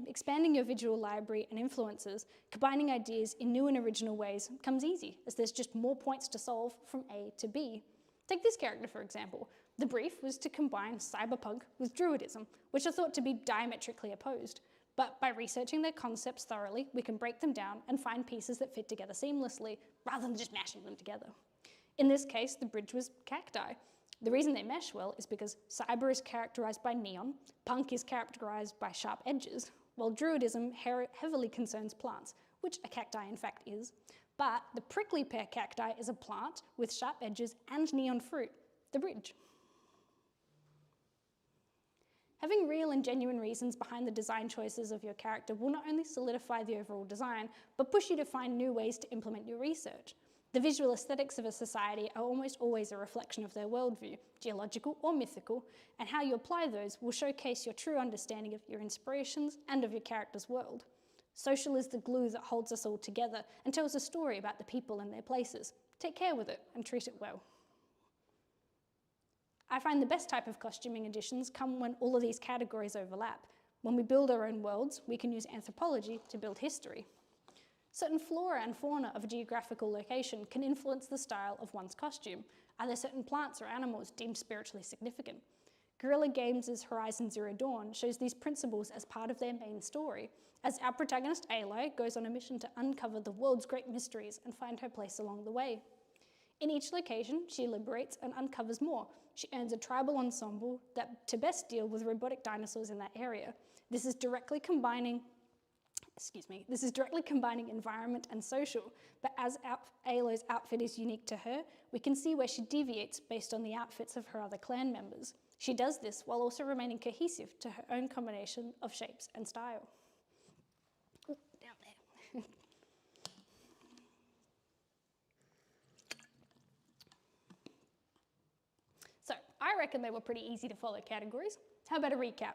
expanding your visual library and influences, combining ideas in new and original ways comes easy, as there's just more points to solve from A to B. Take this character, for example. The brief was to combine cyberpunk with druidism, which are thought to be diametrically opposed. But by researching their concepts thoroughly, we can break them down and find pieces that fit together seamlessly, rather than just mashing them together. In this case, the bridge was cacti. The reason they mesh well is because cyber is characterized by neon, punk is characterized by sharp edges, while druidism heavily concerns plants, which a cacti in fact is. But the prickly pear cacti is a plant with sharp edges and neon fruit, the bridge. Having real and genuine reasons behind the design choices of your character will not only solidify the overall design, but push you to find new ways to implement your research. The visual aesthetics of a society are almost always a reflection of their worldview, geological or mythical, and how you apply those will showcase your true understanding of your inspirations and of your character's world. Social is the glue that holds us all together and tells a story about the people and their places. Take care with it and treat it well. I find the best type of costuming additions come when all of these categories overlap. When we build our own worlds, we can use anthropology to build history. Certain flora and fauna of a geographical location can influence the style of one's costume. Are there certain plants or animals deemed spiritually significant? Guerrilla Games' Horizon Zero Dawn shows these principles as part of their main story, as our protagonist Aloy goes on a mission to uncover the world's great mysteries and find her place along the way. In each location, she liberates and uncovers more. She earns a tribal ensemble that to best deal with robotic dinosaurs in that area. This is directly combining environment and social, but as Aloy's outfit is unique to her, we can see where she deviates based on the outfits of her other clan members. She does this while also remaining cohesive to her own combination of shapes and style. Ooh, down there. So, I reckon they were pretty easy to follow categories. How about a recap?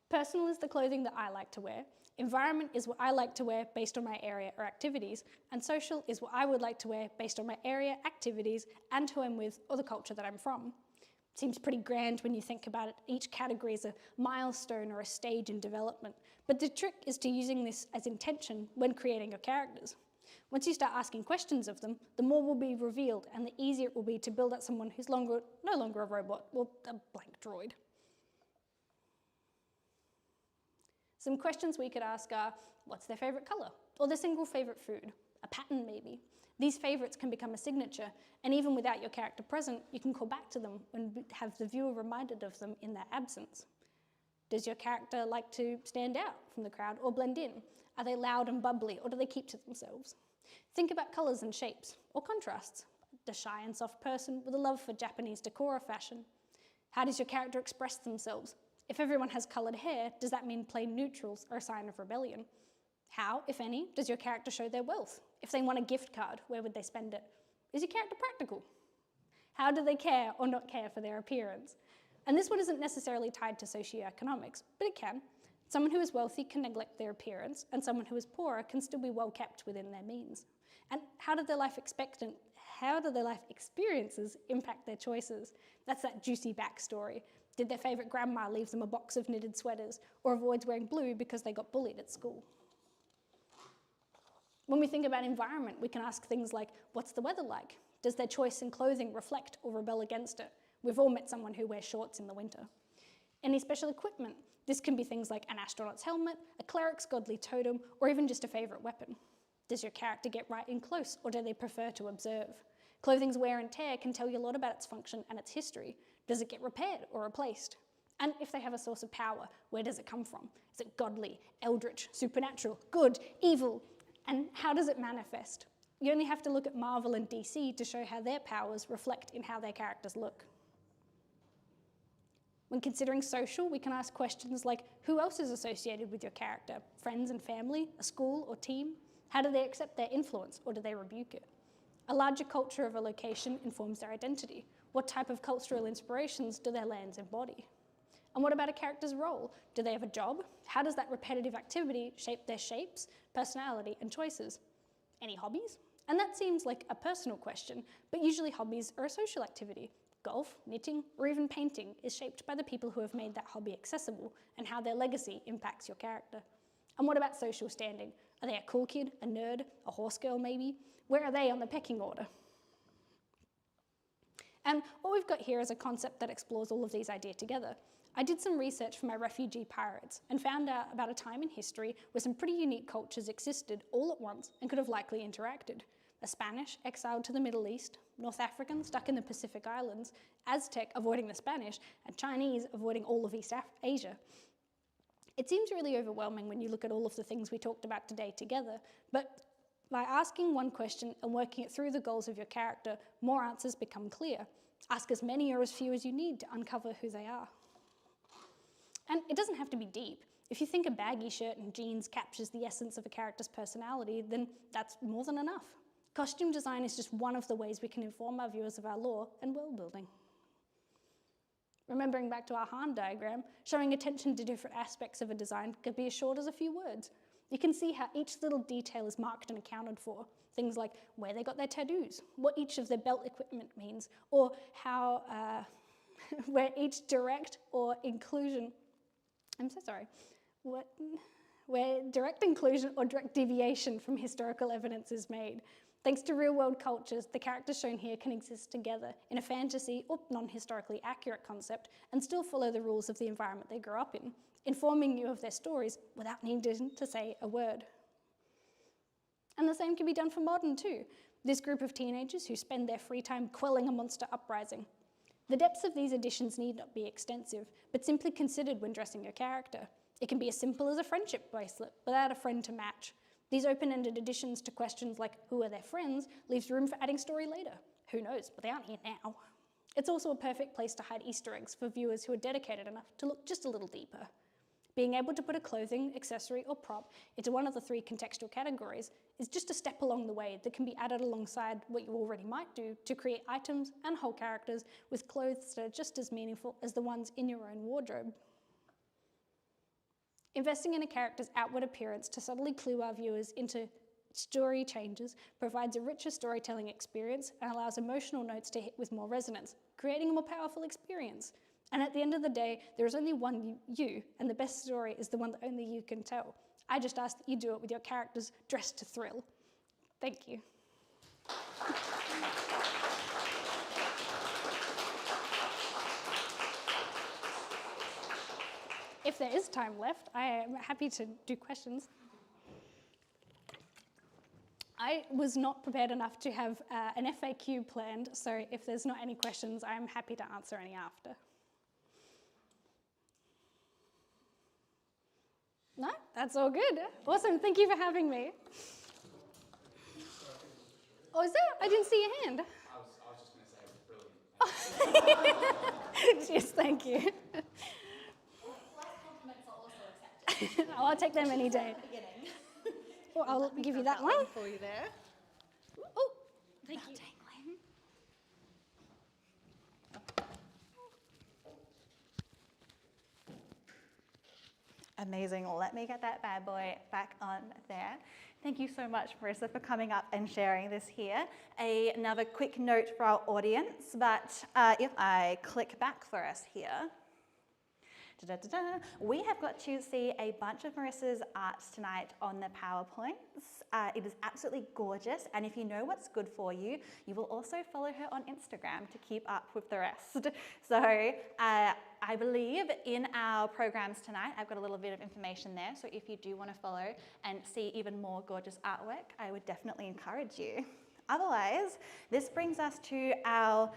Personal is the clothing that I like to wear. Environment is what I like to wear based on my area or activities. And social is what I would like to wear based on my area, activities, and who I'm with or the culture that I'm from. Seems pretty grand when you think about it. Each category is a milestone or a stage in development. But the trick is to using this as intention when creating your characters. Once you start asking questions of them, the more will be revealed and the easier it will be to build out someone who's no longer a robot or a blank droid. Some questions we could ask are, what's their favourite colour? Or their single favourite food? A pattern maybe? These favourites can become a signature, and even without your character present, you can call back to them and have the viewer reminded of them in their absence. Does your character like to stand out from the crowd or blend in? Are they loud and bubbly, or do they keep to themselves? Think about colours and shapes, or contrasts. The shy and soft person with a love for Japanese decor or fashion. How does your character express themselves? If everyone has coloured hair, does that mean plain neutrals are a sign of rebellion? How, if any, does your character show their wealth? If they want a gift card, where would they spend it? Is your character practical? How do they care or not care for their appearance? And this one isn't necessarily tied to socioeconomics, but it can. Someone who is wealthy can neglect their appearance, and someone who is poorer can still be well kept within their means. And how do their life experiences impact their choices? That's that juicy backstory. Did their favourite grandma leave them a box of knitted sweaters, or avoids wearing blue because they got bullied at school? When we think about environment, we can ask things like, what's the weather like? Does their choice in clothing reflect or rebel against it? We've all met someone who wears shorts in the winter. Any special equipment? This can be things like an astronaut's helmet, a cleric's godly totem, or even just a favourite weapon. Does your character get right in close, or do they prefer to observe? Clothing's wear and tear can tell you a lot about its function and its history. Does it get repaired or replaced? And if they have a source of power, where does it come from? Is it godly, eldritch, supernatural, good, evil? And how does it manifest? You only have to look at Marvel and DC to show how their powers reflect in how their characters look. When considering social, we can ask questions like, who else is associated with your character? Friends and family, a school or team? How do they accept their influence, or do they rebuke it? A larger culture of a location informs their identity. What type of cultural inspirations do their lands embody? And what about a character's role? Do they have a job? How does that repetitive activity shape their shapes, personality, and choices? Any hobbies? And that seems like a personal question, but usually hobbies are a social activity. Golf, knitting, or even painting is shaped by the people who have made that hobby accessible and how their legacy impacts your character. And what about social standing? Are they a cool kid, a nerd, a horse girl maybe? Where are they on the pecking order? And what we've got here is a concept that explores all of these ideas together. I did some research for my refugee pirates and found out about a time in history where some pretty unique cultures existed all at once and could have likely interacted. A Spanish exiled to the Middle East, North African stuck in the Pacific Islands, Aztec avoiding the Spanish, and Chinese avoiding all of East Asia. It seems really overwhelming when you look at all of the things we talked about today together, but By asking one question and working it through the goals of your character, more answers become clear. Ask as many or as few as you need to uncover who they are. And it doesn't have to be deep. If you think a baggy shirt and jeans captures the essence of a character's personality, then that's more than enough. Costume design is just one of the ways we can inform our viewers of our lore and world building. Remembering back to our Han diagram, showing attention to different aspects of a design could be as short as a few words. You can see how each little detail is marked and accounted for. Things like where they got their tattoos, what each of their belt equipment means, or how, where each direct or inclusion, where direct inclusion or direct deviation from historical evidence is made. Thanks to real-world cultures, the characters shown here can exist together in a fantasy or non-historically accurate concept and still follow the rules of the environment they grew up in, informing you of their stories without needing to say a word. And the same can be done for modern too. This group of teenagers who spend their free time quelling a monster uprising. The depths of these additions need not be extensive, but simply considered when dressing your character. It can be as simple as a friendship bracelet without a friend to match. These open-ended additions to questions like who are their friends leaves room for adding story later. Who knows, but they aren't here now. It's also a perfect place to hide Easter eggs for viewers who are dedicated enough to look just a little deeper. Being able to put a clothing, accessory, or prop into one of the 3 contextual categories is just a step along the way that can be added alongside what you already might do to create items and whole characters with clothes that are just as meaningful as the ones in your own wardrobe. Investing in a character's outward appearance to subtly clue our viewers into story changes provides a richer storytelling experience and allows emotional notes to hit with more resonance, creating a more powerful experience. And at the end of the day, there is only one you, and the best story is the one that only you can tell. I just ask that you do it with your characters dressed to thrill. Thank you. If there is time left, I am happy to do questions. I was not prepared enough to have an FAQ planned, so if there's not any questions, I'm happy to answer any after. No, that's all good. Awesome, thank you for having me. Oh, is there? I didn't see your hand. I was just going to say it was brilliant. Yes, thank you. Last compliments are also accepted. Oh, I'll take them any day. Beginning. Oh, I'll give you that one. For you there. Oh, thank you. Amazing. Let me get that bad boy back on there. Thank you so much, Marissa, for coming up and sharing this here. Another quick note for our audience, but if I click back for us here, we have got to see a bunch of Marissa's arts tonight on the PowerPoints. It is absolutely gorgeous, and if you know what's good for you, you will also follow her on Instagram to keep up with the rest. So I believe in our programs tonight, I've got a little bit of information there, so if you do want to follow and see even more gorgeous artwork, I would definitely encourage you. Otherwise, this brings us to our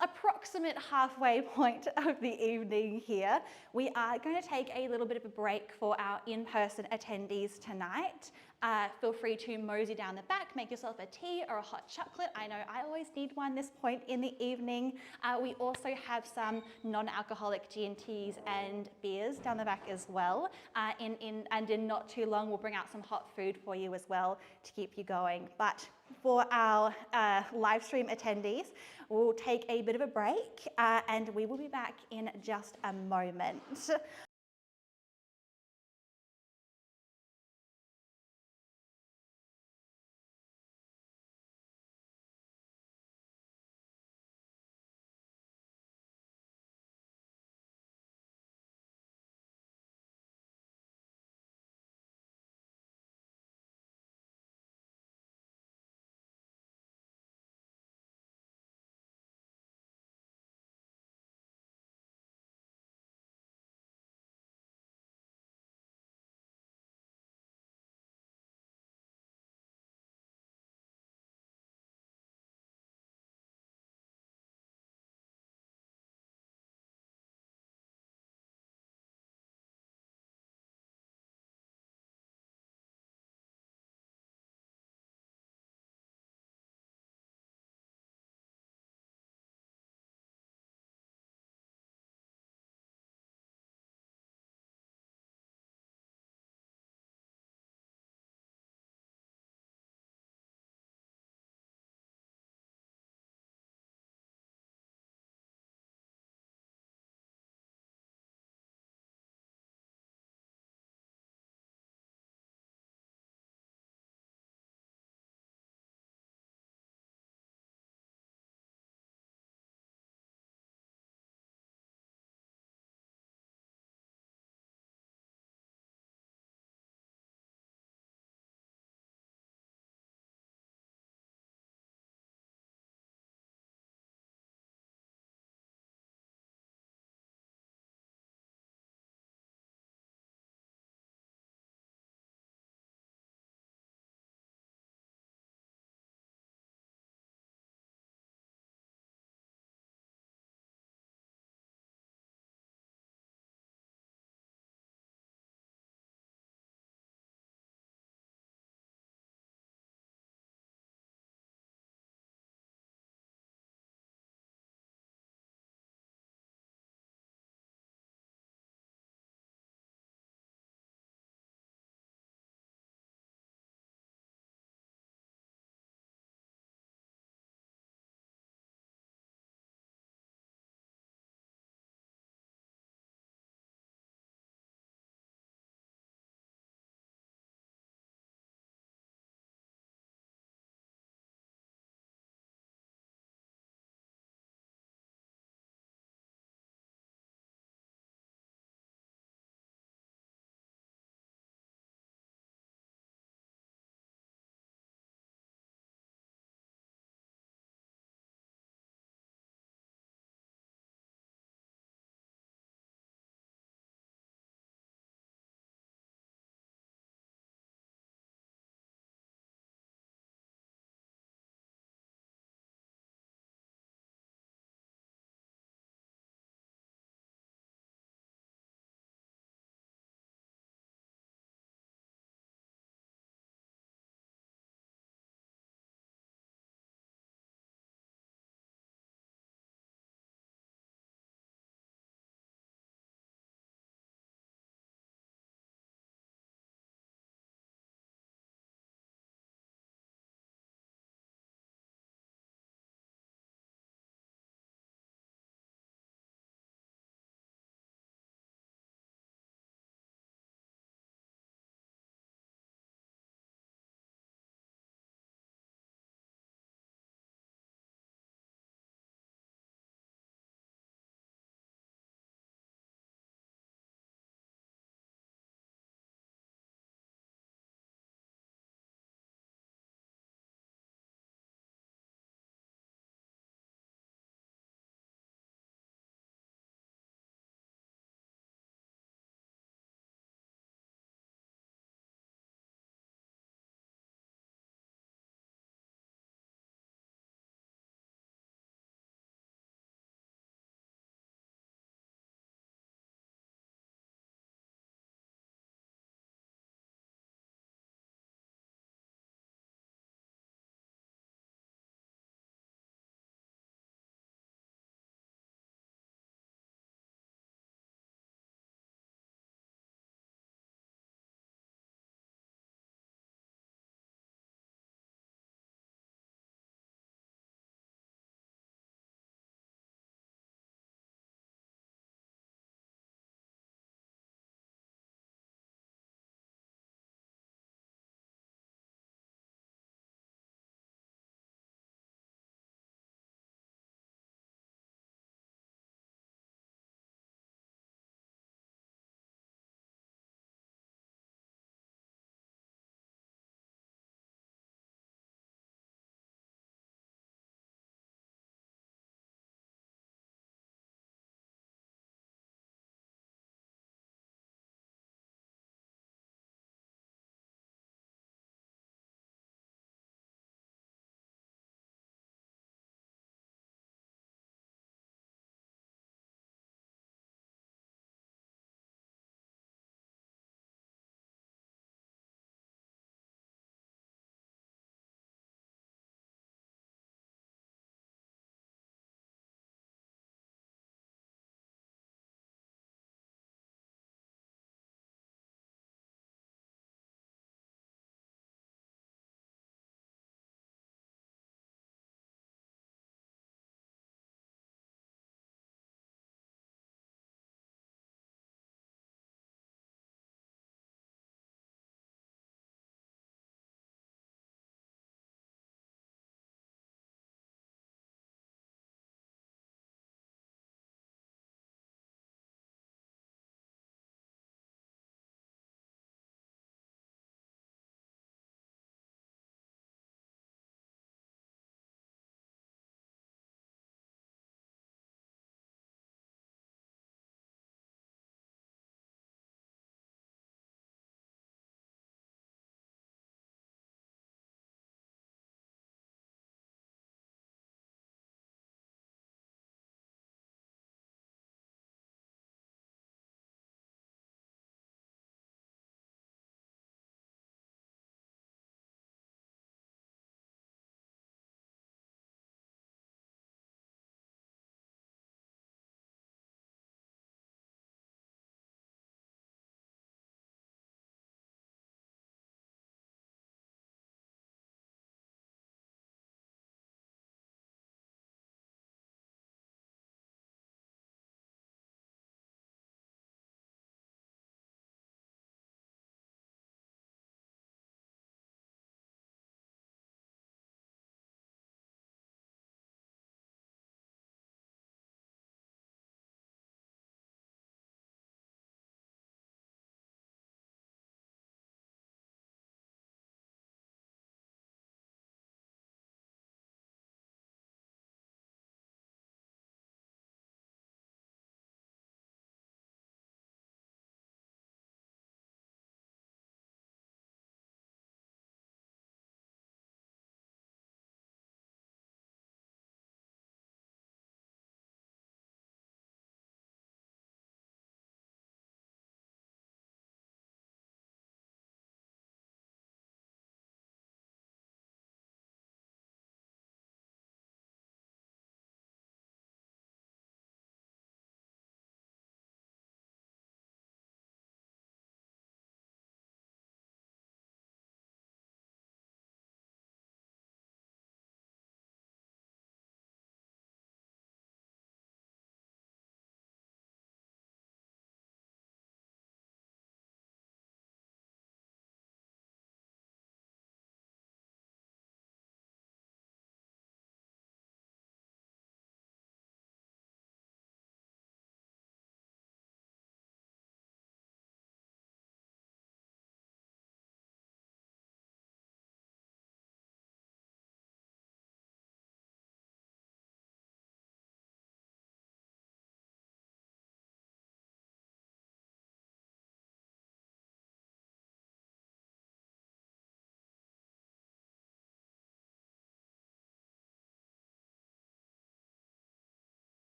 approximate halfway point of the evening here. We are going to take a little bit of a break for our in-person attendees tonight. Feel free to mosey down the back, make yourself a tea or a hot chocolate. I know I always need one this point in the evening. We also have some non-alcoholic G&Ts and beers down the back as well. And in not too long, we'll bring out some hot food for you as well to keep you going. But for our live stream attendees, we'll take a bit of a break and we will be back in just a moment.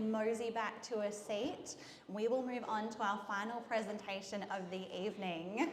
Mosey back to a seat. We will move on to our final presentation of the evening.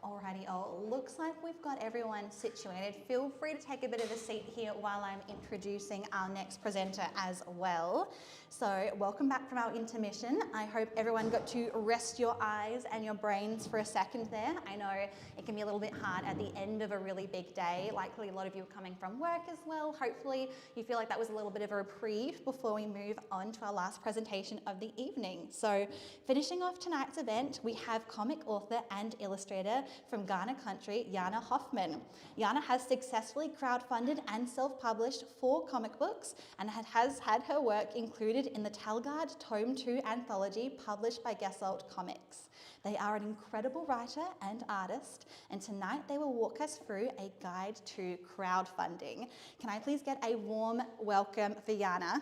Alrighty, looks like we've got everyone situated. Feel free to take a bit of a seat here while I'm introducing our next presenter as well. So welcome back from our intermission. I hope everyone got to rest your eyes and your brains for a second there. I know it can be a little bit hard at the end of a really big day. Likely a lot of you are coming from work as well. Hopefully you feel like that was a little bit of a reprieve before we move on to our last presentation of the evening. So finishing off tonight's event, we have comic author and illustrator from Ghana country, Yana Hoffman. Yana has successfully crowdfunded and self-published 4 comic books and has had her work included in the Talgard Tome 2 anthology published by Gesalt Comics. They are an incredible writer and artist, and tonight they will walk us through a guide to crowdfunding. Can I please get a warm welcome for Yana?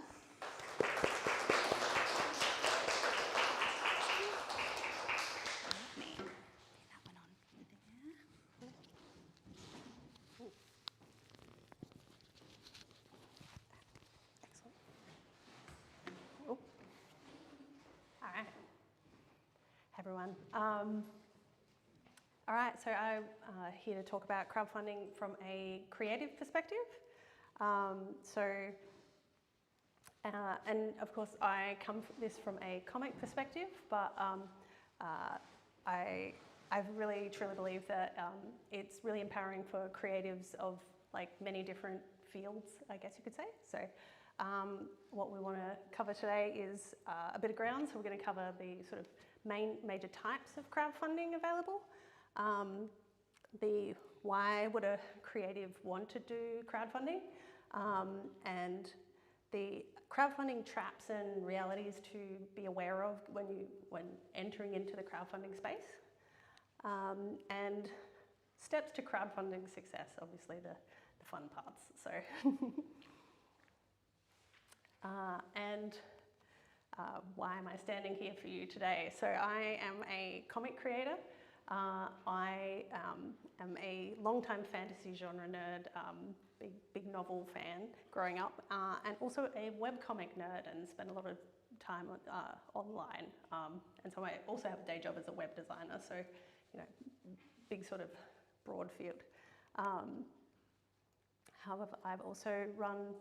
Everyone. All right, so I'm here to talk about crowdfunding from a creative perspective. And of course, I come from this from a comic perspective, but I really truly believe that it's really empowering for creatives of like many different fields, I guess you could say. So what we want to cover today is a bit of ground. So we're going to cover the sort of major types of crowdfunding available. The why would a creative want to do crowdfunding, and the crowdfunding traps and realities to be aware of when entering into the crowdfunding space, and steps to crowdfunding success, obviously the fun parts. So why am I standing here for you today? So I am a comic creator. I am a long-time fantasy genre nerd, big novel fan growing up, and also a webcomic nerd and spend a lot of time online. And so I also have a day job as a web designer, so, you know, big sort of broad field. However, I've also run,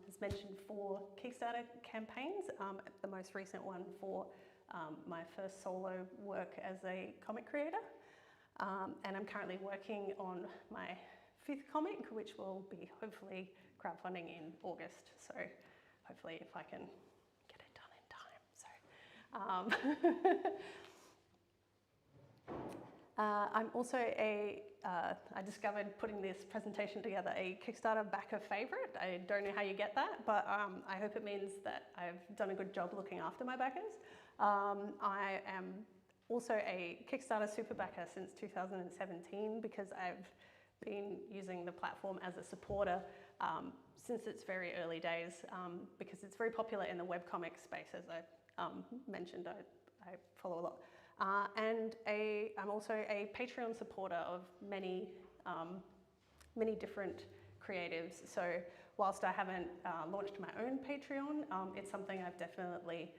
as mentioned, 4 Kickstarter campaigns, the most recent one for my first solo work as a comic creator. And I'm currently working on my 5th comic, which will be hopefully crowdfunding in August. So hopefully if I can get it done in time. So I'm also I discovered putting this presentation together a Kickstarter backer favourite. I don't know how you get that, but I hope it means that I've done a good job looking after my backers. I am also a Kickstarter super backer since 2017 because I've been using the platform as a supporter since its very early days, because it's very popular in the webcomic space, as I mentioned. I follow a lot. And I'm also a Patreon supporter of many different creatives. So whilst I haven't launched my own Patreon, it's something I've definitely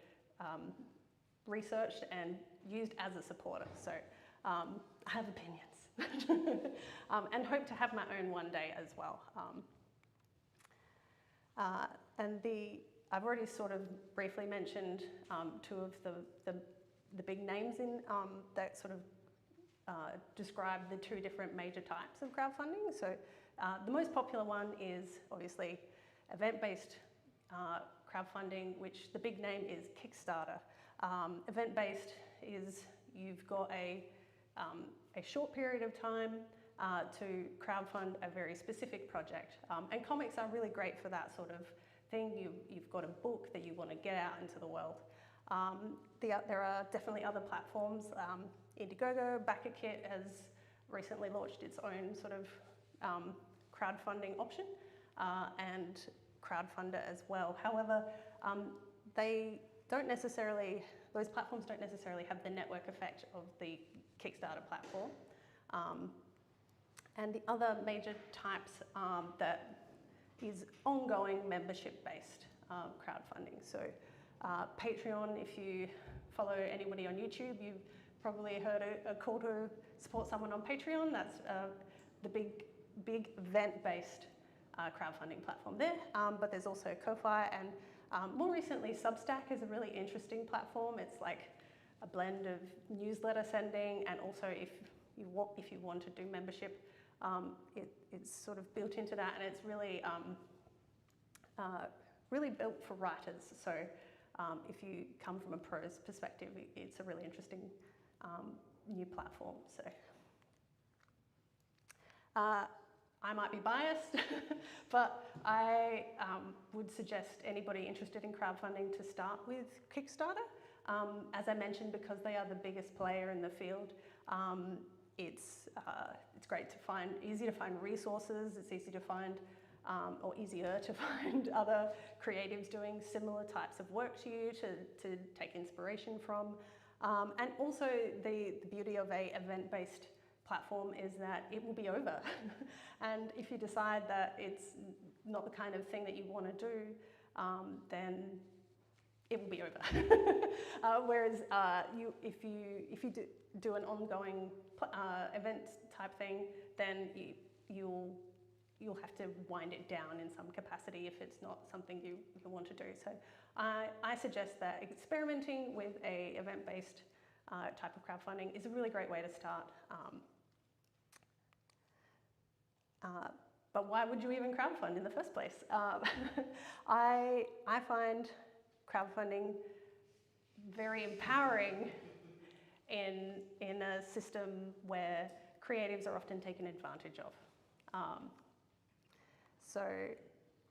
researched and used as a supporter. So I have opinions and hope to have my own one day as well. And I've already sort of briefly mentioned 2 of the big names in that sort of describe the 2 different major types of crowdfunding. So the most popular one is obviously event-based crowdfunding, which the big name is Kickstarter. Event-based is you've got a short period of time to crowdfund a very specific project. And comics are really great for that sort of thing. You've got a book that you want to get out into the world. There are definitely other platforms. Indiegogo, BackerKit has recently launched its own sort of crowdfunding option, and Crowdfunder as well. However, those platforms don't necessarily have the network effect of the Kickstarter platform. And the other major types that is ongoing membership-based crowdfunding. So Patreon, if you follow anybody on YouTube, you've probably heard a call to support someone on Patreon. That's the big event-based crowdfunding platform there. But there's also Ko-Fi, and more recently Substack is a really interesting platform. It's like a blend of newsletter sending, and also if you want to do membership, it's sort of built into that, and it's really really built for writers. So if you come from a prose perspective, it's a really interesting new platform. So I might be biased, but I would suggest anybody interested in crowdfunding to start with Kickstarter. As I mentioned, because they are the biggest player in the field, it's great to find, easy to find resources. It's easy to find, or easier to find other creatives doing similar types of work to you to take inspiration from. And also the beauty of a event-based platform is that it will be over. And if you decide that it's not the kind of thing that you want to do, then it will be over. Whereas if you do an ongoing event type thing, then you'll have to wind it down in some capacity if it's not something you want to do. So I suggest that experimenting with a event-based type of crowdfunding is a really great way to start. But why would you even crowdfund in the first place? I find crowdfunding very empowering in a system where creatives are often taken advantage of. So,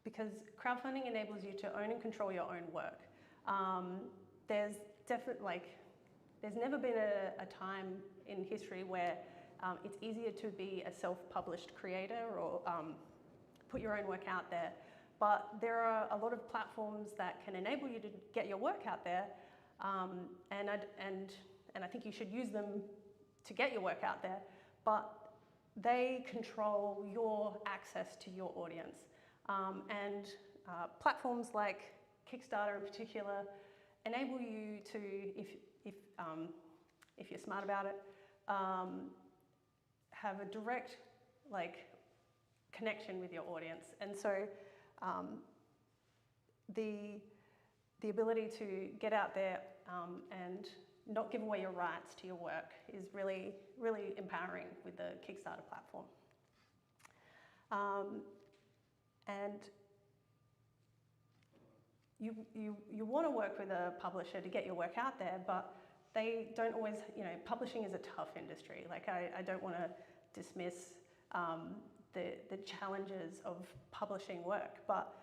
because crowdfunding enables you to own and control your own work. There's never been a time in history where it's easier to be a self-published creator or put your own work out there. But there are a lot of platforms that can enable you to get your work out there, and I think you should use them to get your work out there, but they control your access to your audience. And platforms like Kickstarter in particular enable you to, if you're smart about it, have a direct connection with your audience. And so the ability to get out there and not give away your rights to your work is really, really empowering with the Kickstarter platform. And you want to work with a publisher to get your work out there, but they don't always, publishing is a tough industry. I don't want to dismiss the challenges of publishing work, but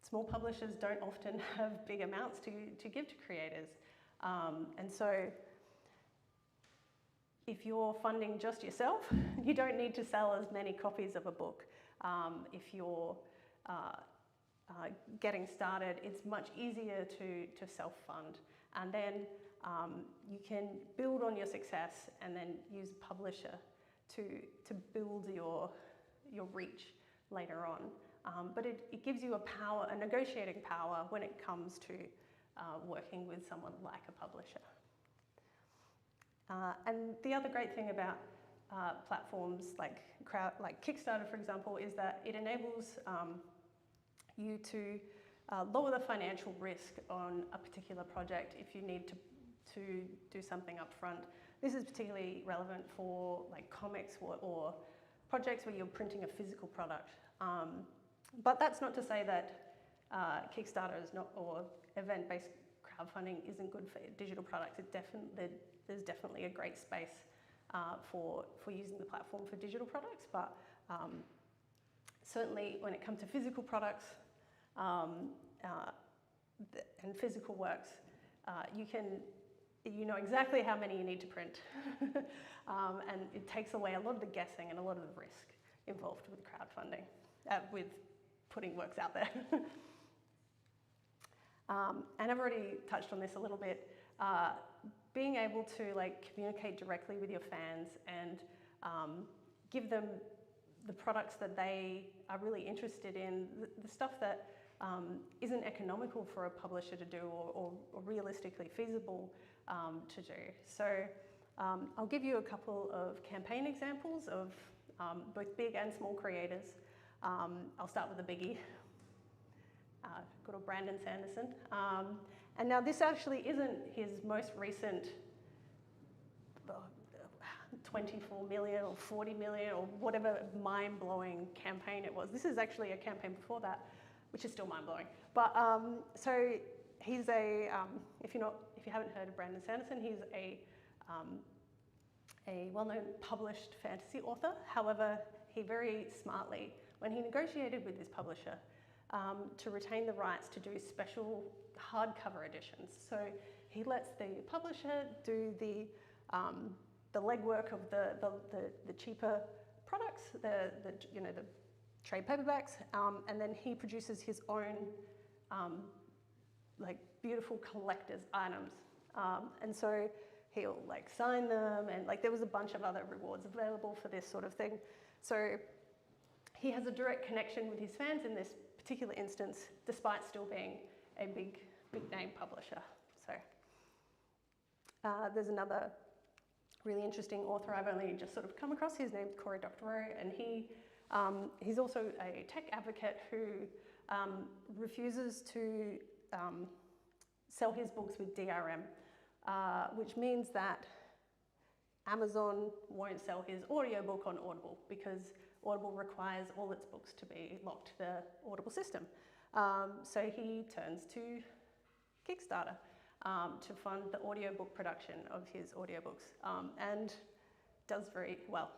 small publishers don't often have big amounts to give to creators. And so if you're funding just yourself, you don't need to sell as many copies of a book. If you're getting started, it's much easier to self-fund. And then you can build on your success and then use a publisher to build your reach later on. But it gives you a negotiating power when it comes to working with someone like a publisher. And the other great thing about platforms like Kickstarter, for example, is that it enables you to lower the financial risk on a particular project if you need to do something up front. This is particularly relevant for comics or projects where you're printing a physical product. But that's not to say that Kickstarter is not, or event-based crowdfunding isn't good for digital products. There's definitely a great space for using the platform for digital products, but certainly when it comes to physical products, and physical works, you know exactly how many you need to print. And it takes away a lot of the guessing and a lot of the risk involved with crowdfunding, with putting works out there. And I've already touched on this a little bit. Being able to like communicate directly with your fans and give them the products that they are really interested in, the stuff that isn't economical for a publisher to do or realistically feasible to do. So I'll give you a couple of campaign examples of both big and small creators. I'll start with the biggie. Good old Brandon Sanderson. And now this actually isn't his most recent 24 million or 40 million or whatever mind-blowing campaign it was. This is actually a campaign before that, which is still mind-blowing. But so he's if you haven't heard of Brandon Sanderson, he's a well-known published fantasy author. However, he very smartly, when he negotiated with this publisher to retain the rights to do special hardcover editions, so he lets the publisher do the legwork of the cheaper products, the trade paperbacks, and then he produces his own like beautiful collector's items, and so he'll like sign them, and like there was a bunch of other rewards available for this sort of thing. So he has a direct connection with his fans in this particular instance, despite still being a big name publisher. So there's another really interesting author I've only just sort of come across. His name's Cory Doctorow, and he's also a tech advocate who refuses to sell his books with DRM, which means that Amazon won't sell his audiobook on Audible because Audible requires all its books to be locked to the Audible system. So he turns to Kickstarter to fund the audiobook production of his audiobooks, and does very well.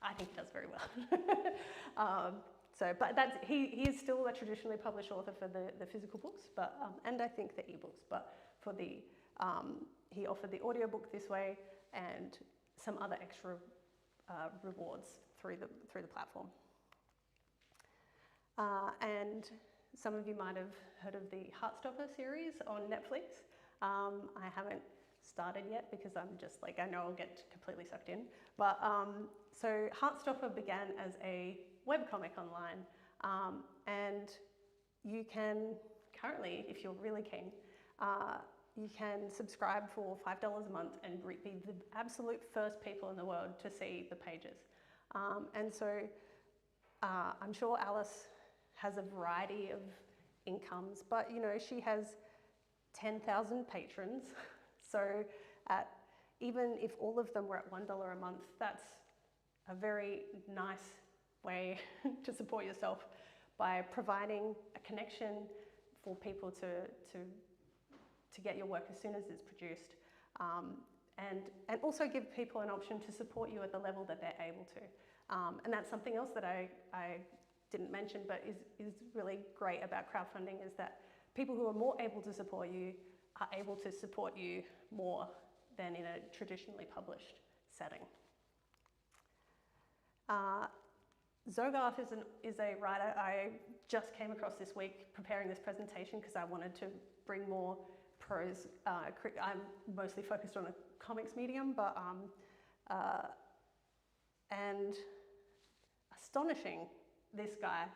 I think he does very well. But he is still a traditionally published author for the physical books, but and I think the ebooks. But for he offered the audiobook this way and some other extra rewards through the platform. And some of you might have heard of the Heartstopper series on Netflix. I haven't started yet because I'm just like, I know I'll get completely sucked in. But so Heartstopper began as a webcomic online, and you can currently, if you're really keen, you can subscribe for $5 a month and be the absolute first people in the world to see the pages. And so I'm sure Alice has a variety of incomes, but she has 10,000 patrons. So even if all of them were at $1 a month, that's a very nice way to support yourself by providing a connection for people to get your work as soon as it's produced, and also give people an option to support you at the level that they're able to. And that's something else that I didn't mention, but is really great about crowdfunding, is that people who are more able to support you are able to support you more than in a traditionally published setting. Zogarth is a writer I just came across this week preparing this presentation because I wanted to bring more prose. I'm mostly focused on a comics medium, but and astonishing, this guy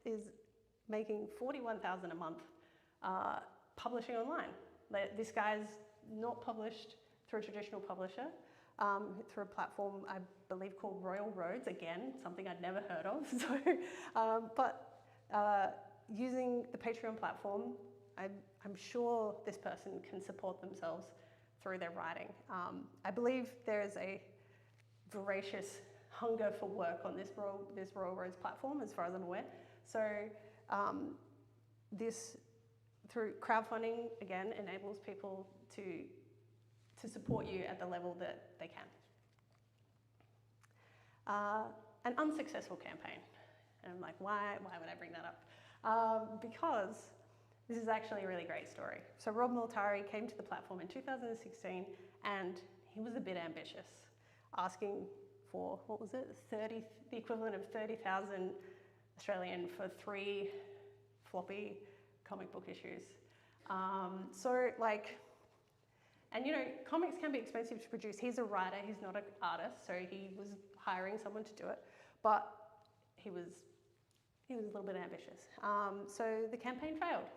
is making $41,000 a month publishing online. This guy's not published through a traditional publisher, through a platform I believe called Royal Roads, again, something I'd never heard of. So, but using the Patreon platform, I'm sure this person can support themselves through their writing. I believe there is a voracious hunger for work on this Royal Roads platform, as far as I'm aware. So this, through crowdfunding, again, enables people to support you at the level that they can. An unsuccessful campaign. And I'm like, why would I bring that up? Because This is actually a really great story. So Rob Multari came to the platform in 2016 and he was a bit ambitious, asking for, what was it, the equivalent of 30,000 Australian for 3 floppy comic book issues. And you know, comics can be expensive to produce. He's a writer, he's not an artist, so he was hiring someone to do it, but he was a little bit ambitious. So the campaign failed,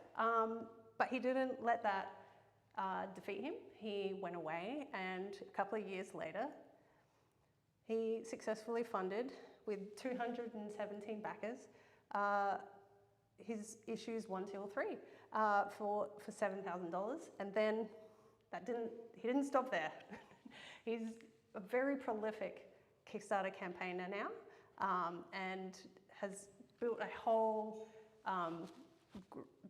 but he didn't let that defeat him. He went away, and a couple of years later, he successfully funded, with 217 backers, his issues 1, 2, or 3 for $7,000, and then he didn't stop there. He's a very prolific Kickstarter campaigner now, and has built a whole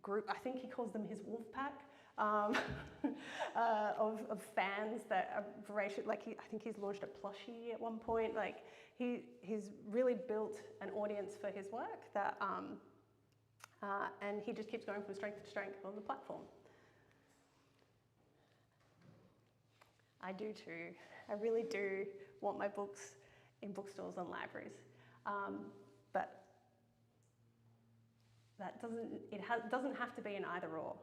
group. I think he calls them his wolf pack of fans that are voracious. Like I think he's launched a plushie at one point. Like he's really built an audience for his work that, and he just keeps going from strength to strength on the platform. I do too. I really do want my books in bookstores and libraries, but that doesn't have to be an either or.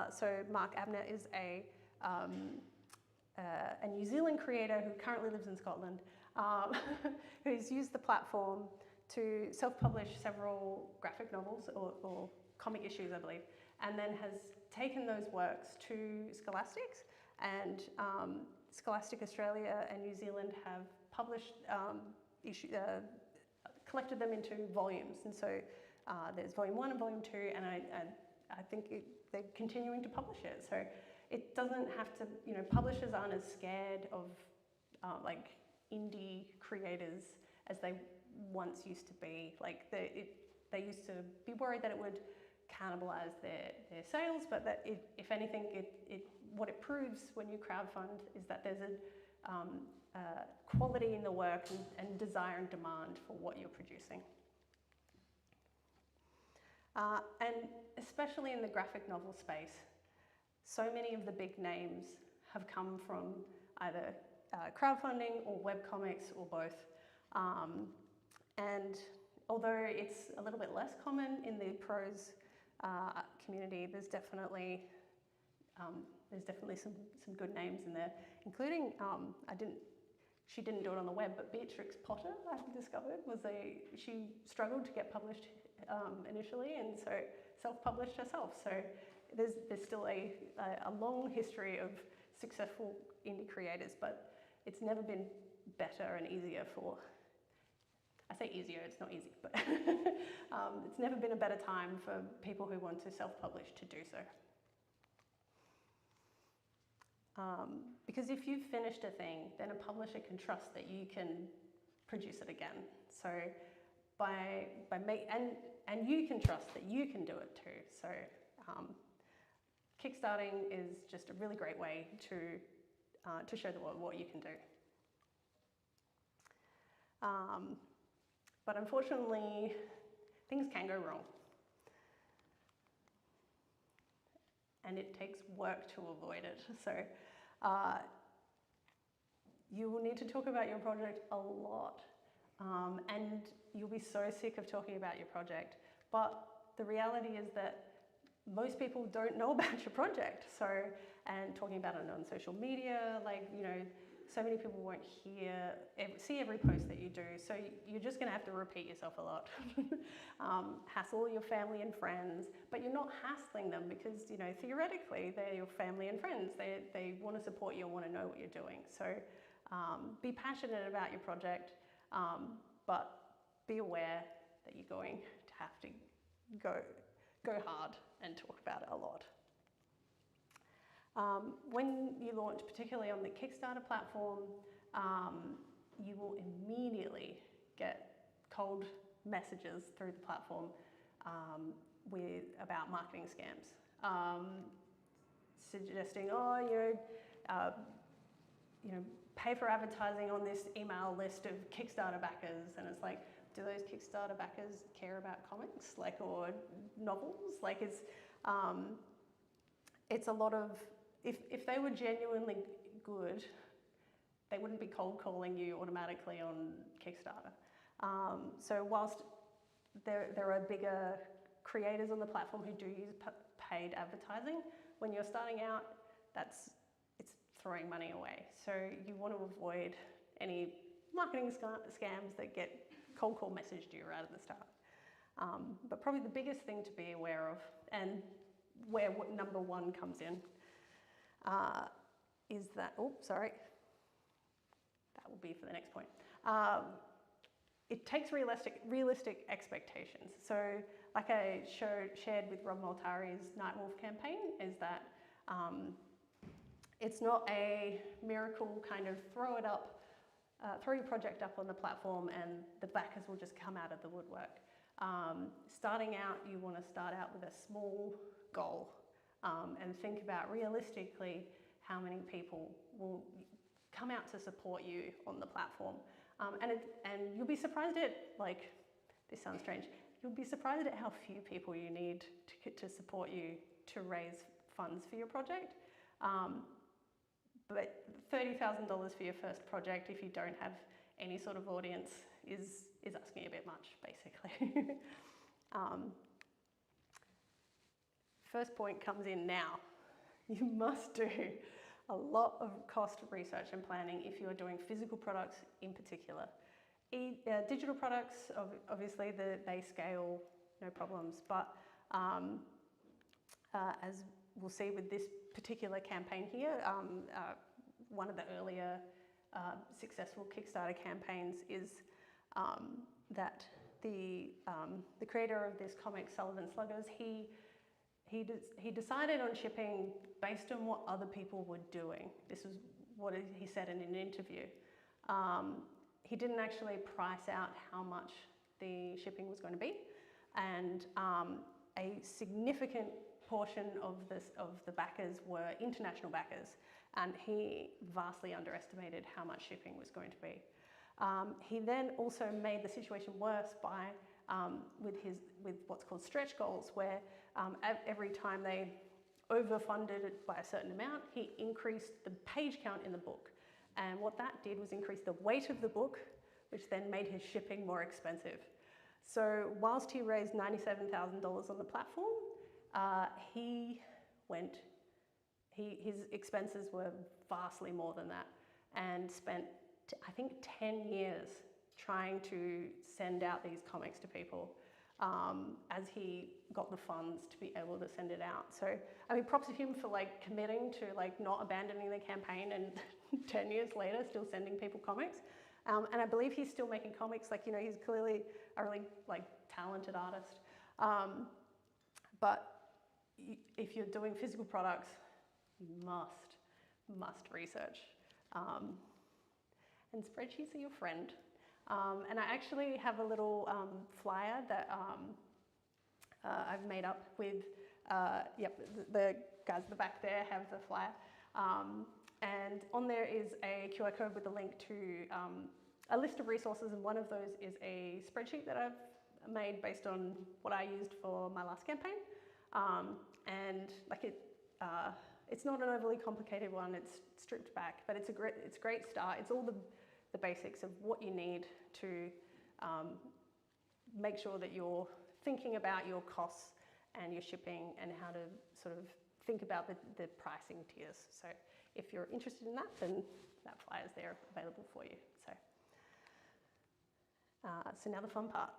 So Mark Abner is a New Zealand creator who currently lives in Scotland, who's used the platform to self-publish several graphic novels or comic issues, I believe, and then has taken those works to Scholastics, and Scholastic Australia and New Zealand have published, collected them into volumes, and so there's volume 1 and volume 2, and I think they're continuing to publish it. So it doesn't have to, you know, publishers aren't as scared of like indie creators as they once used to be. Like they used to be worried that it would cannibalize their sales, but that if anything, what it proves when you crowdfund is that there's a quality in the work and desire and demand for what you're producing. And especially in the graphic novel space, so many of the big names have come from either crowdfunding or webcomics or both. And although it's a little bit less common in the prose community, there's definitely some good names in there, including she didn't do it on the web, but Beatrix Potter, I've discovered, she struggled to get published initially, and so self-published herself. So there's still a long history of successful indie creators, but it's never been better and easier for, I say easier, it's not easy, but it's never been a better time for people who want to self-publish to do so. Because if you've finished a thing, then a publisher can trust that you can produce it again. So and you can trust that you can do it too. So Kickstarting is just a really great way to show the world what you can do. But unfortunately, things can go wrong. And it takes work to avoid it. So you will need to talk about your project a lot. And you'll be so sick of talking about your project. But the reality is that most people don't know about your project. So, and talking about it on social media, like, you know, so many people won't see every post that you do. So you're just gonna have to repeat yourself a lot. Hassle your family and friends, but you're not hassling them because, you know, theoretically they're your family and friends. They want to support you and want to know what you're doing. So be passionate about your project, but be aware that you're going to have to go hard and talk about it a lot. When you launch, particularly on the Kickstarter platform, you will immediately get cold messages through the platform about marketing scams, suggesting, pay for advertising on this email list of Kickstarter backers, and it's like, do those Kickstarter backers care about comics, like, or novels? Like, it's a lot of, if they were genuinely good, they wouldn't be cold calling you automatically on Kickstarter. So whilst there are bigger creators on the platform who do use paid advertising, when you're starting out, it's throwing money away. So you want to avoid any marketing scams that get cold call messaged you right at the start. But probably the biggest thing to be aware of, and where number one comes in, is that, that will be for the next point. It takes realistic expectations. So like I shared with Rob Moltari's Nightwolf campaign, is that it's not a miracle kind of throw your project up on the platform and the backers will just come out of the woodwork. Starting out, you want to start out with a small goal and think about realistically how many people will come out to support you on the platform. And you'll be surprised at, like, this sounds strange, you'll be surprised at how few people you need to support you to raise funds for your project. But $30,000 for your first project, if you don't have any sort of audience, is asking a bit much, basically. First point comes in now. You must do a lot of cost research and planning if you're doing physical products in particular. Digital products, obviously, they scale, no problems, but as we'll see with this particular campaign here, one of the earlier successful Kickstarter campaigns is that the creator of this comic, Sullivan Sluggers, he decided on shipping based on what other people were doing. This is what he said in an interview. He didn't actually price out how much the shipping was going to be, and a significant portion of the backers were international backers, and he vastly underestimated how much shipping was going to be. He then also made the situation worse by with what's called stretch goals, where every time they overfunded it by a certain amount, he increased the page count in the book. And what that did was increase the weight of the book, which then made his shipping more expensive. So whilst he raised $97,000 on the platform, his expenses were vastly more than that, and spent, I think, 10 years trying to send out these comics to people as he got the funds to be able to send it out. So, I mean, props to him for, like, committing to, like, not abandoning the campaign, and 10 years later still sending people comics. And I believe he's still making comics. Like, you know, he's clearly a really, like, talented artist. But if you're doing physical products, you must research. And spreadsheets are your friend. And I actually have a little flyer that I've made up with, the guys at the back there have the flyer. And on there is a QR code with a link to a list of resources, and one of those is a spreadsheet that I've made based on what I used for my last campaign. And like it's not an overly complicated one, it's stripped back, but it's a great start. It's all the basics of what you need to make sure that you're thinking about your costs and your shipping and how to sort of think about the pricing tiers. So if you're interested in that, then that flyer's there available for you. So now the fun part.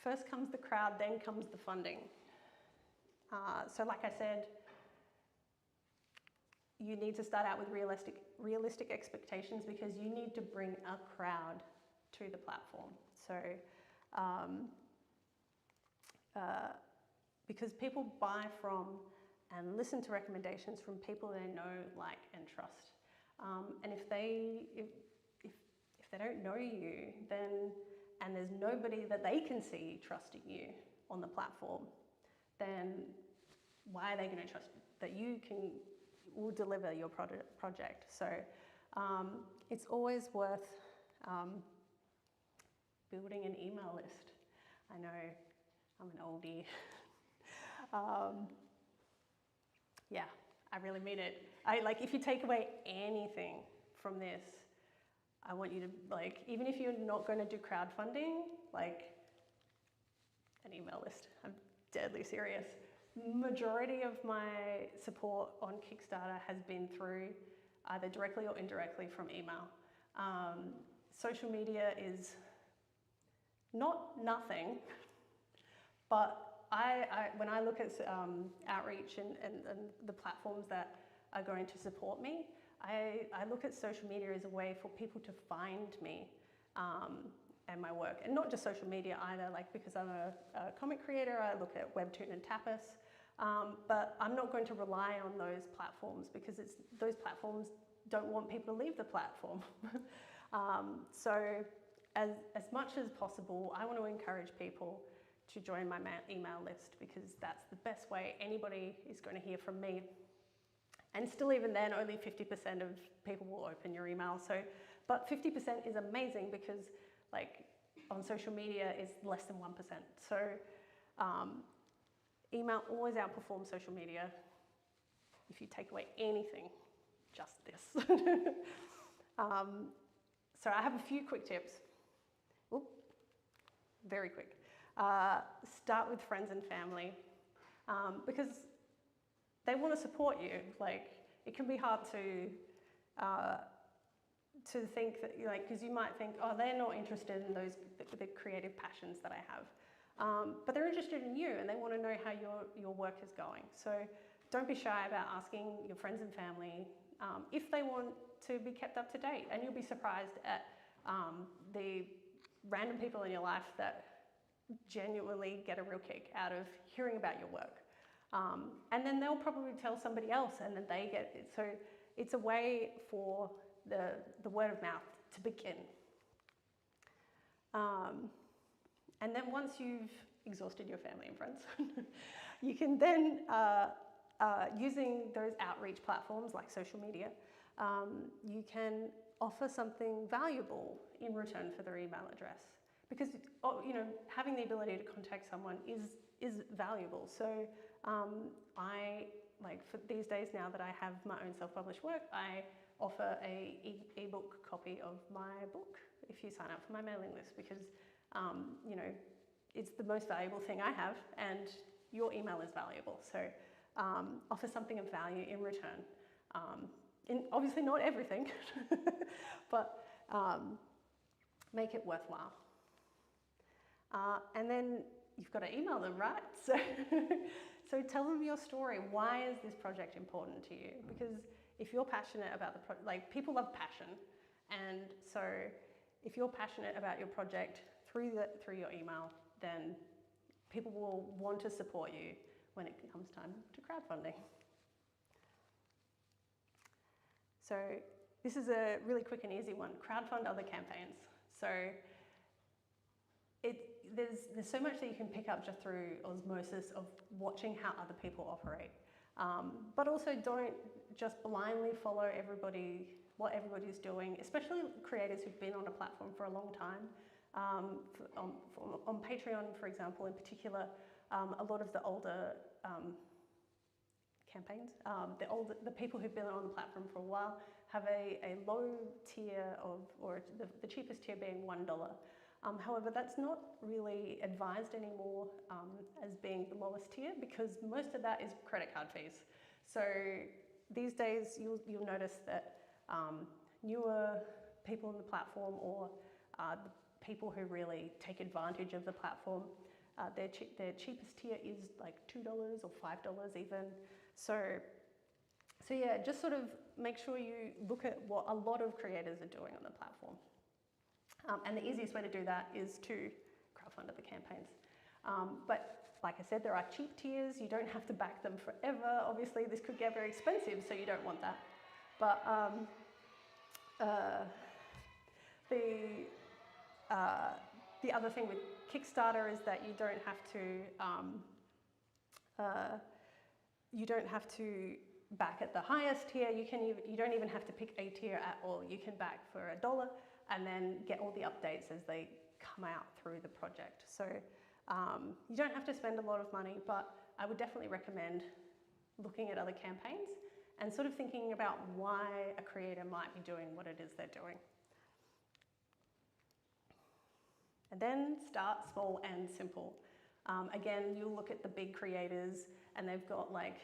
First comes the crowd, then comes the funding. So like I said, you need to start out with realistic expectations, because you need to bring a crowd to the platform. So, because people buy from and listen to recommendations from people they know, like, and trust. And if they don't know you, then, and there's nobody that they can see trusting you on the platform, then why are they going to trust that you will deliver your project? So It's always worth building an email list. I know I'm an oldie. Yeah, I really mean it. If you take away anything from this, I want you to, even if you're not going to do crowdfunding, an email list. I'm deadly serious. Majority of my support on Kickstarter has been through either directly or indirectly from email. Social media is not nothing, but when I look at outreach and the platforms that are going to support me, I look at social media as a way for people to find me and my work. And not just social media either, because I'm a comic creator, I look at Webtoon and Tapas, but I'm not going to rely on those platforms because those platforms don't want people to leave the platform. So as much as possible, I want to encourage people to join my email list because that's the best way anybody is going to hear from me. And still even then, only 50% of people will open your email. But 50% is amazing because on social media is less than 1%. So email always outperforms social media. If you take away anything, just this. So I have a few quick tips. Oop, very quick. Start with friends and family because they want to support you. It can be hard to think that, because you might think, oh, they're not interested in the creative passions that I have. But they're interested in you and they want to know how your work is going. So don't be shy about asking your friends and family if they want to be kept up to date. And you'll be surprised at the random people in your life that genuinely get a real kick out of hearing about your work. And then they'll probably tell somebody else and then they get it. So it's a way for the word of mouth to begin. And then once you've exhausted your family and friends, you can then, using those outreach platforms like social media, you can offer something valuable in return for their email address. Because having the ability to contact someone is valuable. So for these days now that I have my own self-published work, I offer a ebook copy of my book if you sign up for my mailing list because it's the most valuable thing I have and your email is valuable. So offer something of value in return. Obviously not everything, but make it worthwhile. And then you've got to email them, right? So tell them your story. Why is this project important to you? Because if you're passionate about the project, people love passion. And so if you're passionate about your project through your email, then people will want to support you when it comes time to crowdfunding. So this is a really quick and easy one. Crowdfund other campaigns. So there's so much that you can pick up just through osmosis of watching how other people operate. But also don't just blindly follow what everybody's doing, especially creators who've been on a platform for a long time. On Patreon, for example, in particular, a lot of the older campaigns, the people who've been on the platform for a while have a low tier or the cheapest tier being $1. However, that's not really advised anymore as being the lowest tier because most of that is credit card fees. So these days you'll notice that newer people on the platform or the people who really take advantage of the platform, their cheapest tier is like $2 or $5 even. So yeah, just sort of make sure you look at what a lot of creators are doing on the platform. And the easiest way to do that is to crowdfund other campaigns. But like I said, there are cheap tiers. You don't have to back them forever. Obviously, this could get very expensive, so you don't want that. But the other thing with Kickstarter is that you don't have to back at the highest tier, you don't even have to pick a tier at all. You can back for $1 and then get all the updates as they come out through the project. So you don't have to spend a lot of money, but I would definitely recommend looking at other campaigns and sort of thinking about why a creator might be doing what it is they're doing. And then start small and simple. Again, you'll look at the big creators and they've got like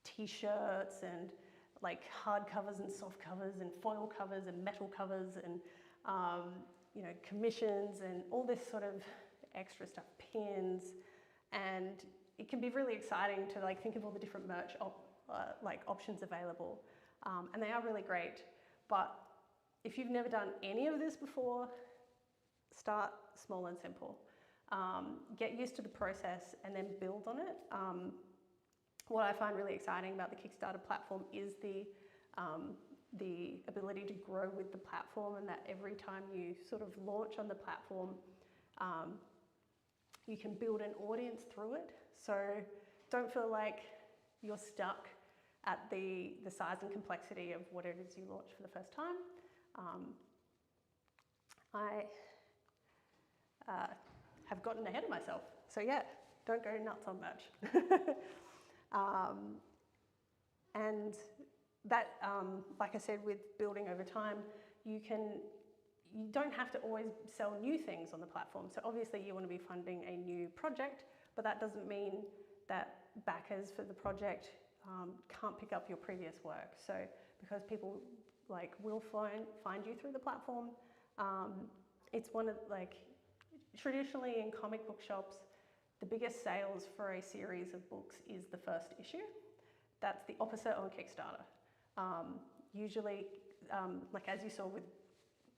t-shirts and like hard covers and soft covers and foil covers and metal covers and you know, commissions and all this sort of extra stuff, pins, and it can be really exciting to like think of all the different merch like options available, and they are really great. But if you've never done any of this before, start small and simple. Get used to the process and then build on it. What I find really exciting about the Kickstarter platform is the ability to grow with the platform, and that every time you sort of launch on the platform, you can build an audience through it. So don't feel like you're stuck at the size and complexity of what it is you launch for the first time. I have gotten ahead of myself. So yeah, don't go nuts on merch. And that, like I said, with building over time, you don't have to always sell new things on the platform. So obviously you want to be funding a new project, but that doesn't mean that backers for the project can't pick up your previous work. So because people like will find you through the platform, it's one of like, traditionally in comic book shops, the biggest sales for a series of books is the first issue. That's the opposite on Kickstarter. Usually, like as you saw with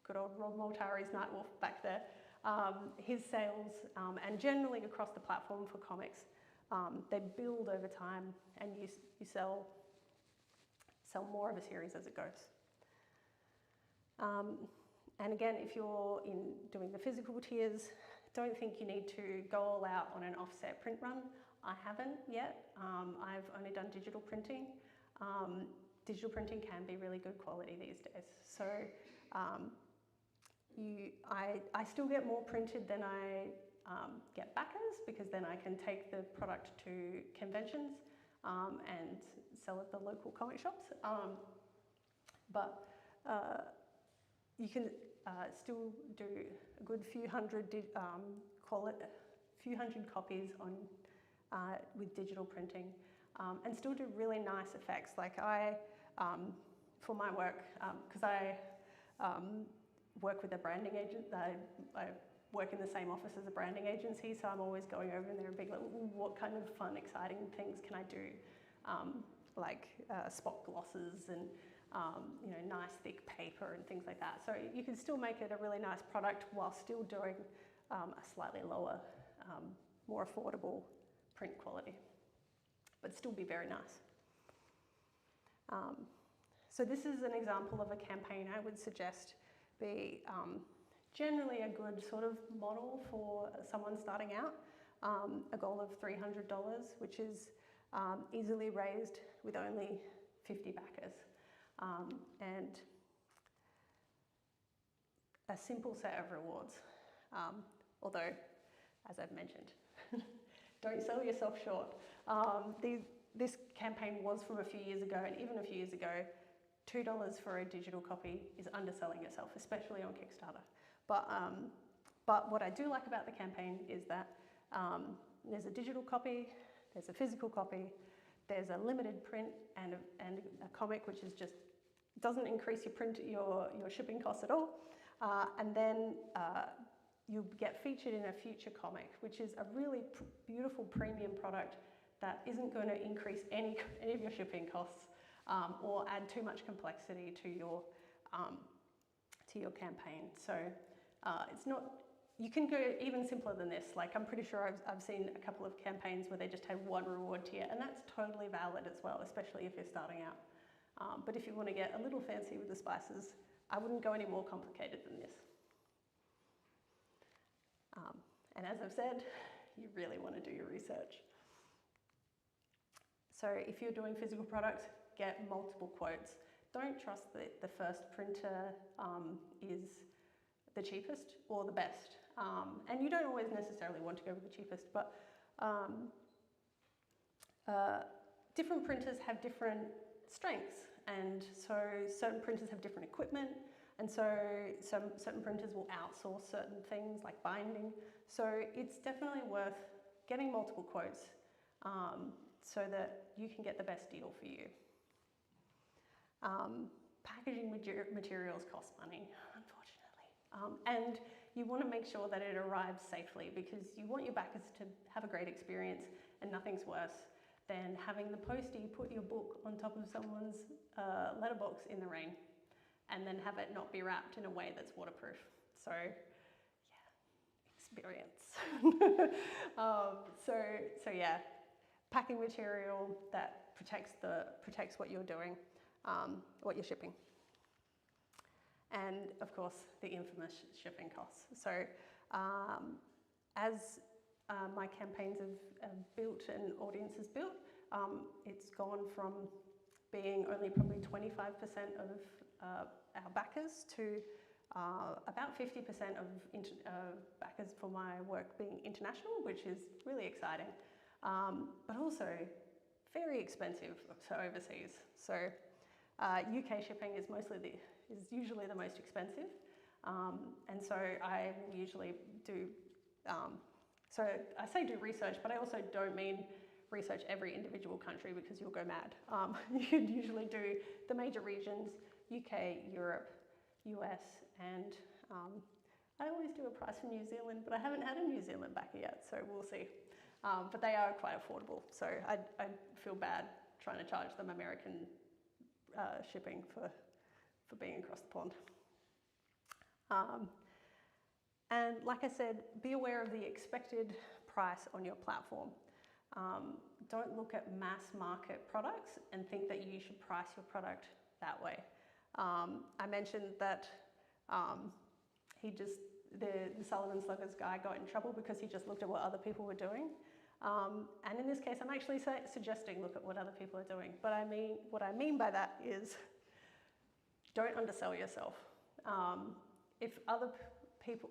good old Rob Moltari's Nightwolf back there, his sales, and generally across the platform for comics, they build over time and you sell more of a series as it goes. And again, if you're doing the physical tiers, don't think you need to go all out on an offset print run. I haven't yet. I've only done digital printing. Digital printing can be really good quality these days. So I still get more printed than I get backers, because then I can take the product to conventions and sell at the local comic shops. But you can still do a good few hundred copies on with digital printing, and still do really nice effects. Like for my work, because I work with a branding agent, I work in the same office as a branding agency, so I'm always going over in there and being like, what kind of fun, exciting things can I do? Like spot glosses and you know, nice thick paper and things like that. So you can still make it a really nice product while still doing a slightly lower, more affordable print quality, but still be very nice. So this is an example of a campaign I would suggest be generally a good sort of model for someone starting out. A goal of $300, which is easily raised with only 50 backers. And a simple set of rewards. Although, as I've mentioned, don't sell yourself short. This campaign was from a few years ago, and even a few years ago, $2 for a digital copy is underselling yourself, especially on Kickstarter. But what I do like about the campaign is that there's a digital copy, there's a physical copy, there's a limited print and a comic, which is just doesn't increase your shipping costs at all. And then you get featured in a future comic, which is a really beautiful premium product that isn't going to increase any of your shipping costs or add too much complexity to your campaign. So it's not. You can go even simpler than this. Like, I'm pretty sure I've seen a couple of campaigns where they just have one reward tier, and that's totally valid as well, especially if you're starting out. But if you want to get a little fancy with the spices, I wouldn't go any more complicated than this. And as I've said, you really want to do your research. So if you're doing physical products, get multiple quotes. Don't trust that the first printer is the cheapest or the best. And you don't always necessarily want to go with the cheapest, but different printers have different strengths, and so certain printers have different equipment, and so certain printers will outsource certain things like binding. So it's definitely worth getting multiple quotes so that you can get the best deal for you. Packaging materials cost money, unfortunately. And you want to make sure that it arrives safely, because you want your backers to have a great experience, and nothing's worse than having the postie put your book on top of someone's letterbox in the rain and then have it not be wrapped in a way that's waterproof. So yeah, experience. So yeah, packing material that protects what you're doing, what you're shipping. And of course, the infamous shipping costs. So as my campaigns have built and audience has built, it's gone from being only probably 25% of our backers to about 50% of backers for my work being international, which is really exciting, but also very expensive to overseas. So UK shipping is usually the most expensive, and so I will usually do. So I say do research, but I also don't mean research every individual country, because you'll go mad. You'd usually do the major regions: UK, Europe, US, and I always do a price for New Zealand, but I haven't had a New Zealand backer yet, so we'll see. But they are quite affordable, so I feel bad trying to charge them American shipping for being across the pond. And like I said, be aware of the expected price on your platform. Don't look at mass market products and think that you should price your product that way. I mentioned that the Sullivan Sluggers guy got in trouble because he just looked at what other people were doing. And in this case, I'm actually suggesting look at what other people are doing. But what I mean by that is don't undersell yourself. If other people,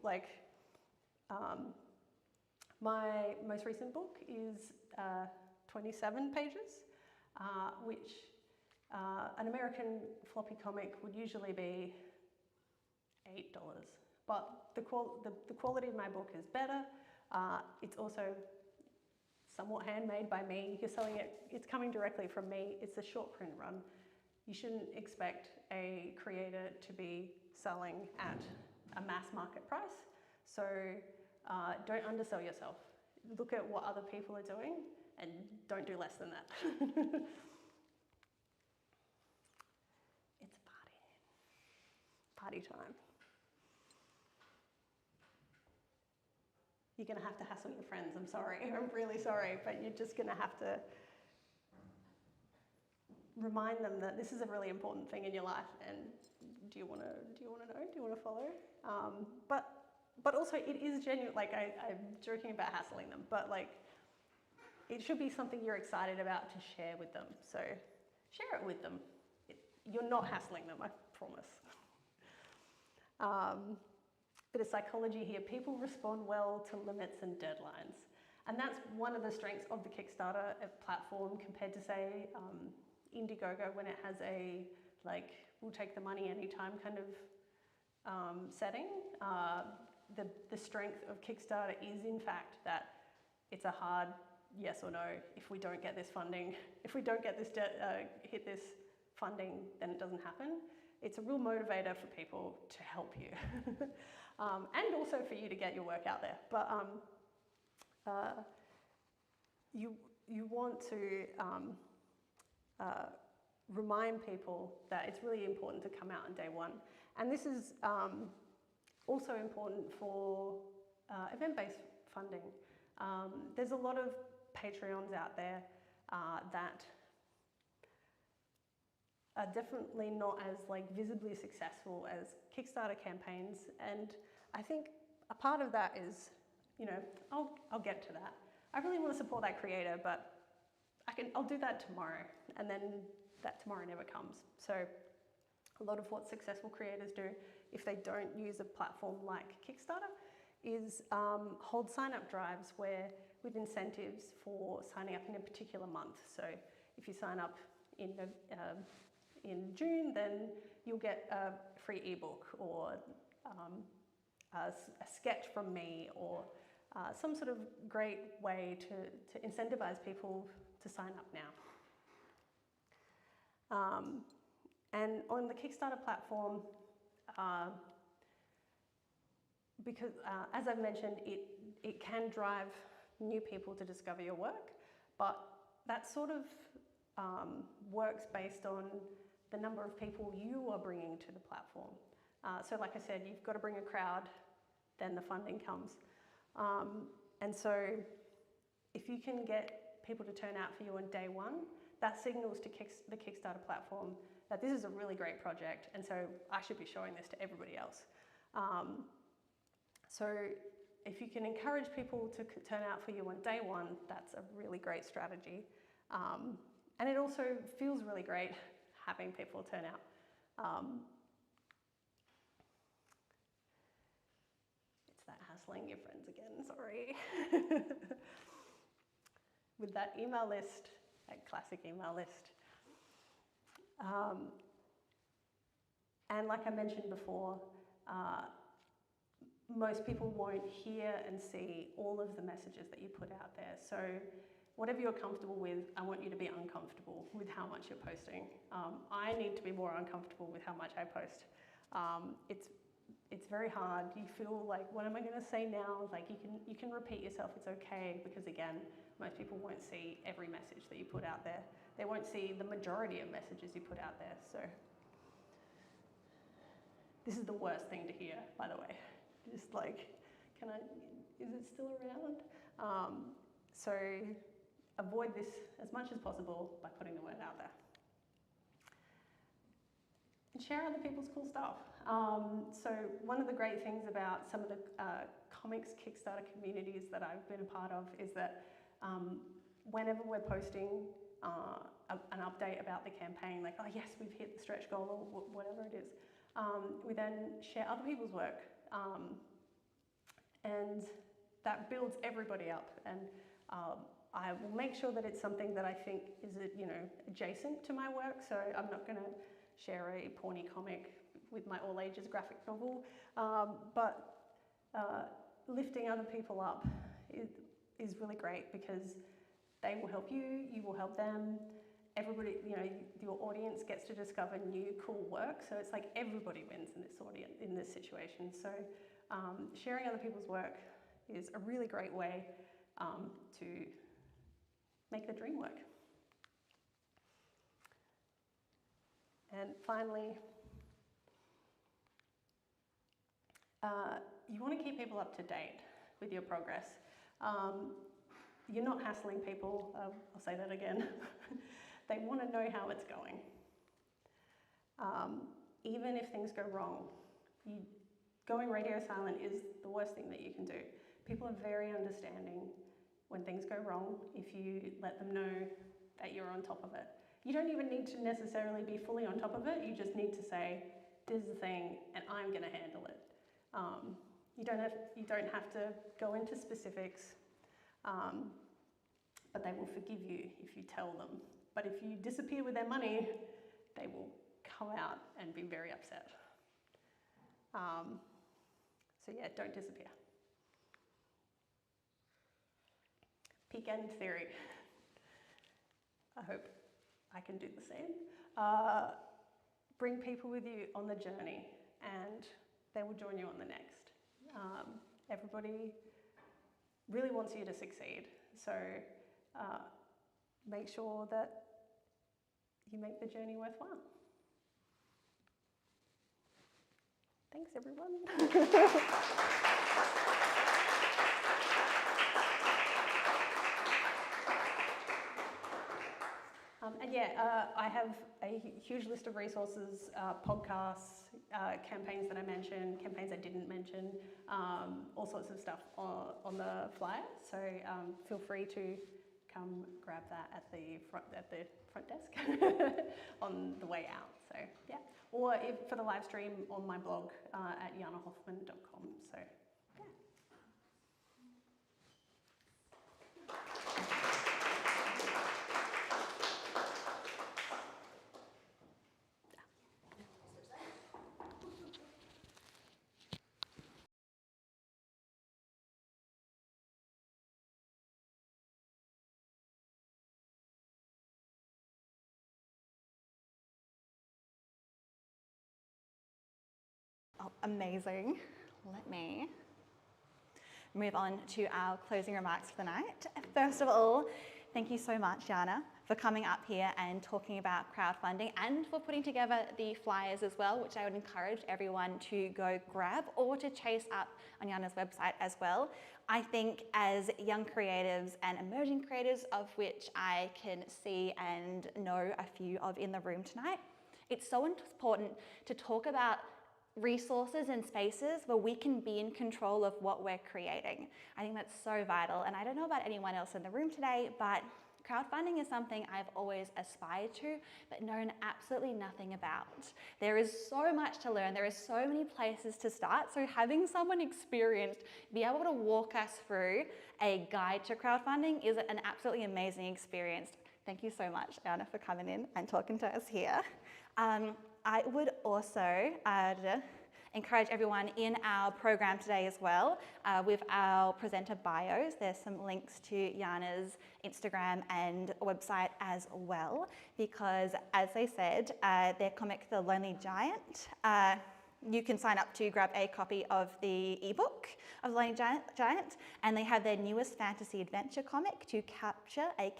my most recent book is 27 pages, which an American floppy comic would usually be $8. But the quality of my book is better. It's also somewhat handmade by me. You're selling it, it's coming directly from me. It's a short print run. You shouldn't expect a creator to be selling at a mass market price. So don't undersell yourself. Look at what other people are doing and don't do less than that. It's a party time. You're gonna have to hassle your friends, I'm sorry, I'm really sorry, but you're just gonna have to remind them that this is a really important thing in your life, and do you wanna know, do you wanna follow? But also it is genuine, I'm joking about hassling them, but it should be something you're excited about to share with them, so share it with them. You're not hassling them, I promise. Bit of psychology here. People respond well to limits and deadlines. And that's one of the strengths of the Kickstarter platform compared to, say, Indiegogo, when it has a, we'll take the money anytime kind of setting. The strength of Kickstarter is, in fact, that it's a hard yes or no. If we don't get this funding, if we don't get this hit this funding, then it doesn't happen. It's a real motivator for people to help you. And also for you to get your work out there. But you want to remind people that it's really important to come out on day one. And this is also important for event-based funding. There's a lot of Patreons out there that are definitely not as visibly successful as Kickstarter campaigns, and I think a part of that is, I'll get to that. I really want to support that creator, but I'll do that tomorrow, and then that tomorrow never comes. So a lot of what successful creators do, if they don't use a platform like Kickstarter, is hold sign-up drives with incentives for signing up in a particular month. So if you sign up in June, then you'll get a free ebook or a sketch from me, or some sort of great way to incentivize people to sign up now. And on the Kickstarter platform, because as I've mentioned, it can drive new people to discover your work, but that sort of works based on the number of people you are bringing to the platform. So like I said, you've got to bring a crowd, then the funding comes. And so if you can get people to turn out for you on day one, that signals to the Kickstarter platform that this is a really great project, and so I should be showing this to everybody else. So if you can encourage people to turn out for you on day one, that's a really great strategy. And it also feels really great having people turn out. It's that hassling your friends again, sorry. With that email list, that classic email list. And like I mentioned before, most people won't hear and see all of the messages that you put out there. So whatever you're comfortable with, I want you to be uncomfortable with how much you're posting. I need to be more uncomfortable with how much I post. It's very hard. You feel like, what am I going to say now? Like you can repeat yourself, it's okay, because again, most people won't see every message that you put out there. They won't see the majority of messages you put out there. So this is the worst thing to hear, by the way. Just like, is it still around? So avoid this as much as possible by putting the word out there. And share other people's cool stuff. So one of the great things about some of the comics Kickstarter communities that I've been a part of is that whenever we're posting an update about the campaign, like, oh yes, we've hit the stretch goal or whatever it is, we then share other people's work. And that builds everybody up. And I will make sure that it's something that I think is, adjacent to my work. So I'm not going to share a porny comic with my all ages graphic novel, but lifting other people up is really great, because they will help you, you will help them. Everybody, your audience gets to discover new cool work. So it's like everybody wins in this audience, in this situation. So sharing other people's work is a really great way to make the dream work. And finally, you want to keep people up to date with your progress. You're not hassling people, I'll say that again. They want to know how it's going. Even if things go wrong, going radio silent is the worst thing that you can do. People are very understanding when things go wrong if you let them know that you're on top of it. You don't even need to necessarily be fully on top of it. You just need to say, this is the thing, and I'm going to handle it. You don't have to go into specifics, but they will forgive you if you tell them. But if you disappear with their money, they will come out and be very upset. So yeah, don't disappear. Peak end theory. I hope I can do the same. Bring people with you on the journey, and they will join you on the next. Everybody really wants you to succeed, so make sure that you make the journey worthwhile. Thanks, everyone. And yeah, I have a huge list of resources, podcasts, campaigns that I mentioned, campaigns I didn't mention, all sorts of stuff on the flyer. So feel free to come grab that at the front desk on the way out. So yeah, or for the live stream on my blog at janahoffman.com. So yeah. Oh, amazing. Let me move on to our closing remarks for the night. First of all, thank you so much, Jana, for coming up here and talking about crowdfunding and for putting together the flyers as well, which I would encourage everyone to go grab or to chase up on Jana's website as well. I think as young creatives and emerging creatives, of which I can see and know a few of in the room tonight, it's so important to talk about resources and spaces where we can be in control of what we're creating. I think that's so vital. And I don't know about anyone else in the room today, but crowdfunding is something I've always aspired to, but known absolutely nothing about. There is so much to learn. There are so many places to start. So having someone experienced be able to walk us through a guide to crowdfunding is an absolutely amazing experience. Thank you so much, Anna, for coming in and talking to us here. I would also encourage everyone in our program today as well, with our presenter bios. There's some links to Jana's Instagram and website as well, because as they said, their comic, The Lonely Giant, you can sign up to grab a copy of the ebook of The Lonely Giant, and they have their newest fantasy adventure comic to capture a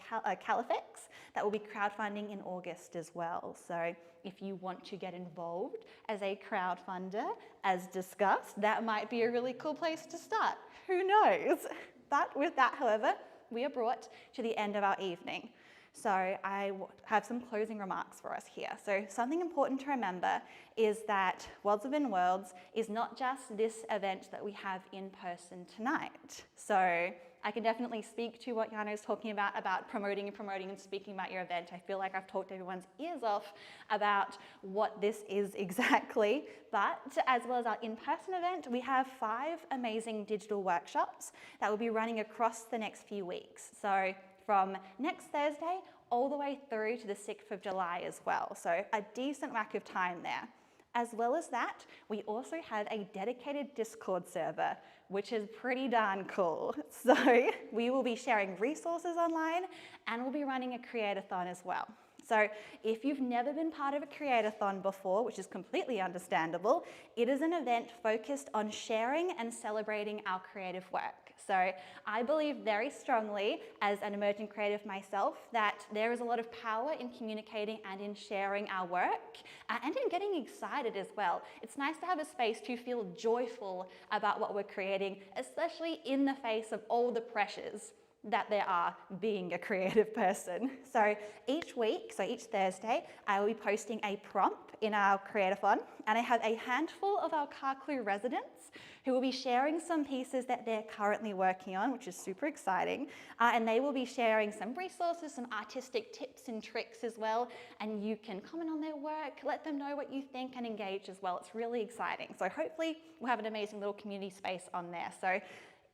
Caliphix that will be crowdfunding in August as well. So if you want to get involved as a crowdfunder, as discussed, that might be a really cool place to start. Who knows? But with that, however, we are brought to the end of our evening. So I have some closing remarks for us here. So something important to remember is that Worlds Within Worlds is not just this event that we have in person tonight. So I can definitely speak to what Jana is talking about promoting and speaking about your event. I feel like I've talked everyone's ears off about what this is exactly. But as well as our in-person event, we have 5 amazing digital workshops that will be running across the next few weeks. So from next Thursday all the way through to the 6th of July as well. So a decent whack of time there. As well as that, we also have a dedicated Discord server, which is pretty darn cool. So we will be sharing resources online and we'll be running a create-a-thon as well. So if you've never been part of a create-a-thon before, which is completely understandable, it is an event focused on sharing and celebrating our creative work. So I believe very strongly, as an emerging creative myself, that there is a lot of power in communicating and in sharing our work and in getting excited as well. It's nice to have a space to feel joyful about what we're creating, especially in the face of all the pressures that there are being a creative person. So each week, so each Thursday, I will be posting a prompt in our Create-a-thon, and I have a handful of our Carclew residents who will be sharing some pieces that they're currently working on, which is super exciting, and they will be sharing some resources, some artistic tips and tricks as well, and you can comment on their work, let them know what you think, and engage as well. It's really exciting. So hopefully we'll have an amazing little community space on there. So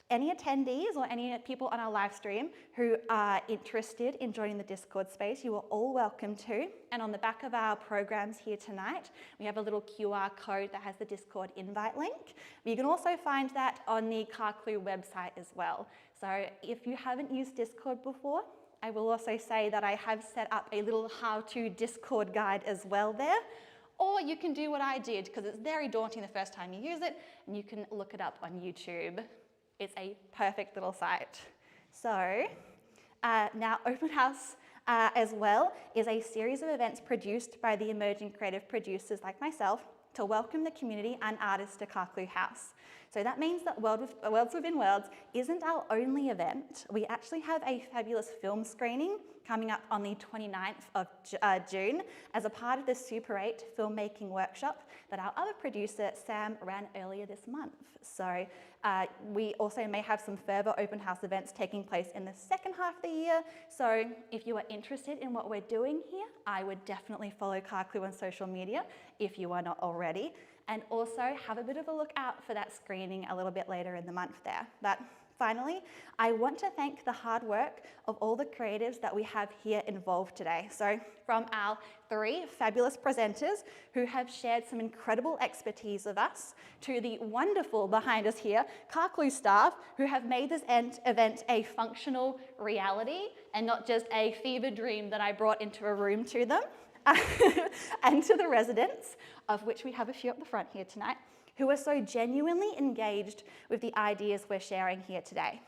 any attendees or any people on our live stream who are interested in joining the Discord space, you are all welcome to. And on the back of our programs here tonight, we have a little QR code that has the Discord invite link. But you can also find that on the Carclew website as well. So if you haven't used Discord before, I will also say that I have set up a little how-to Discord guide as well there. Or you can do what I did, because it's very daunting the first time you use it, and you can look it up on YouTube. It's a perfect little site. So now Open House as well is a series of events produced by the emerging creative producers like myself to welcome the community and artists to Carclew House. So that means that Worlds Within Worlds isn't our only event. We actually have a fabulous film screening coming up on the 29th of June as a part of the Super 8 filmmaking workshop that our other producer, Sam, ran earlier this month. So we also may have some further open house events taking place in the second half of the year. So if you are interested in what we're doing here, I would definitely follow Carclew on social media if you are not already. And also have a bit of a look out for that screening a little bit later in the month there. But finally, I want to thank the hard work of all the creatives that we have here involved today. So from our 3 fabulous presenters who have shared some incredible expertise with us, to the wonderful behind us here, Carclew staff who have made this event a functional reality and not just a fever dream that I brought into a room to them. And to the residents, of which we have a few up the front here tonight, who are so genuinely engaged with the ideas we're sharing here today.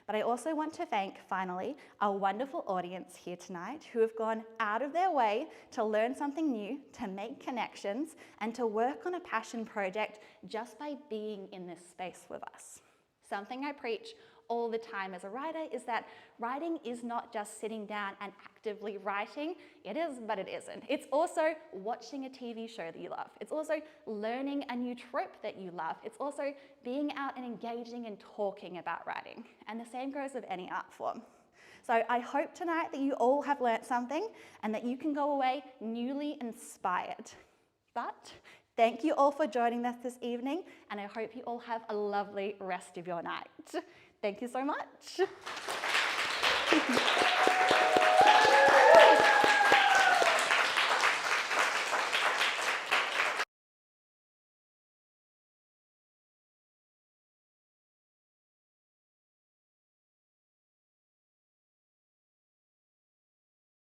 But I also want to thank, finally, our wonderful audience here tonight who have gone out of their way to learn something new, to make connections, and to work on a passion project just by being in this space with us. Something I preach all the time as a writer is that writing is not just sitting down and actively writing. It is, but it isn't. It's also watching a TV show that you love. It's also learning a new trope that you love. It's also being out and engaging and talking about writing. And the same goes with any art form. So I hope tonight that you all have learnt something and that you can go away newly inspired. But thank you all for joining us this evening, and I hope you all have a lovely rest of your night. Thank you so much.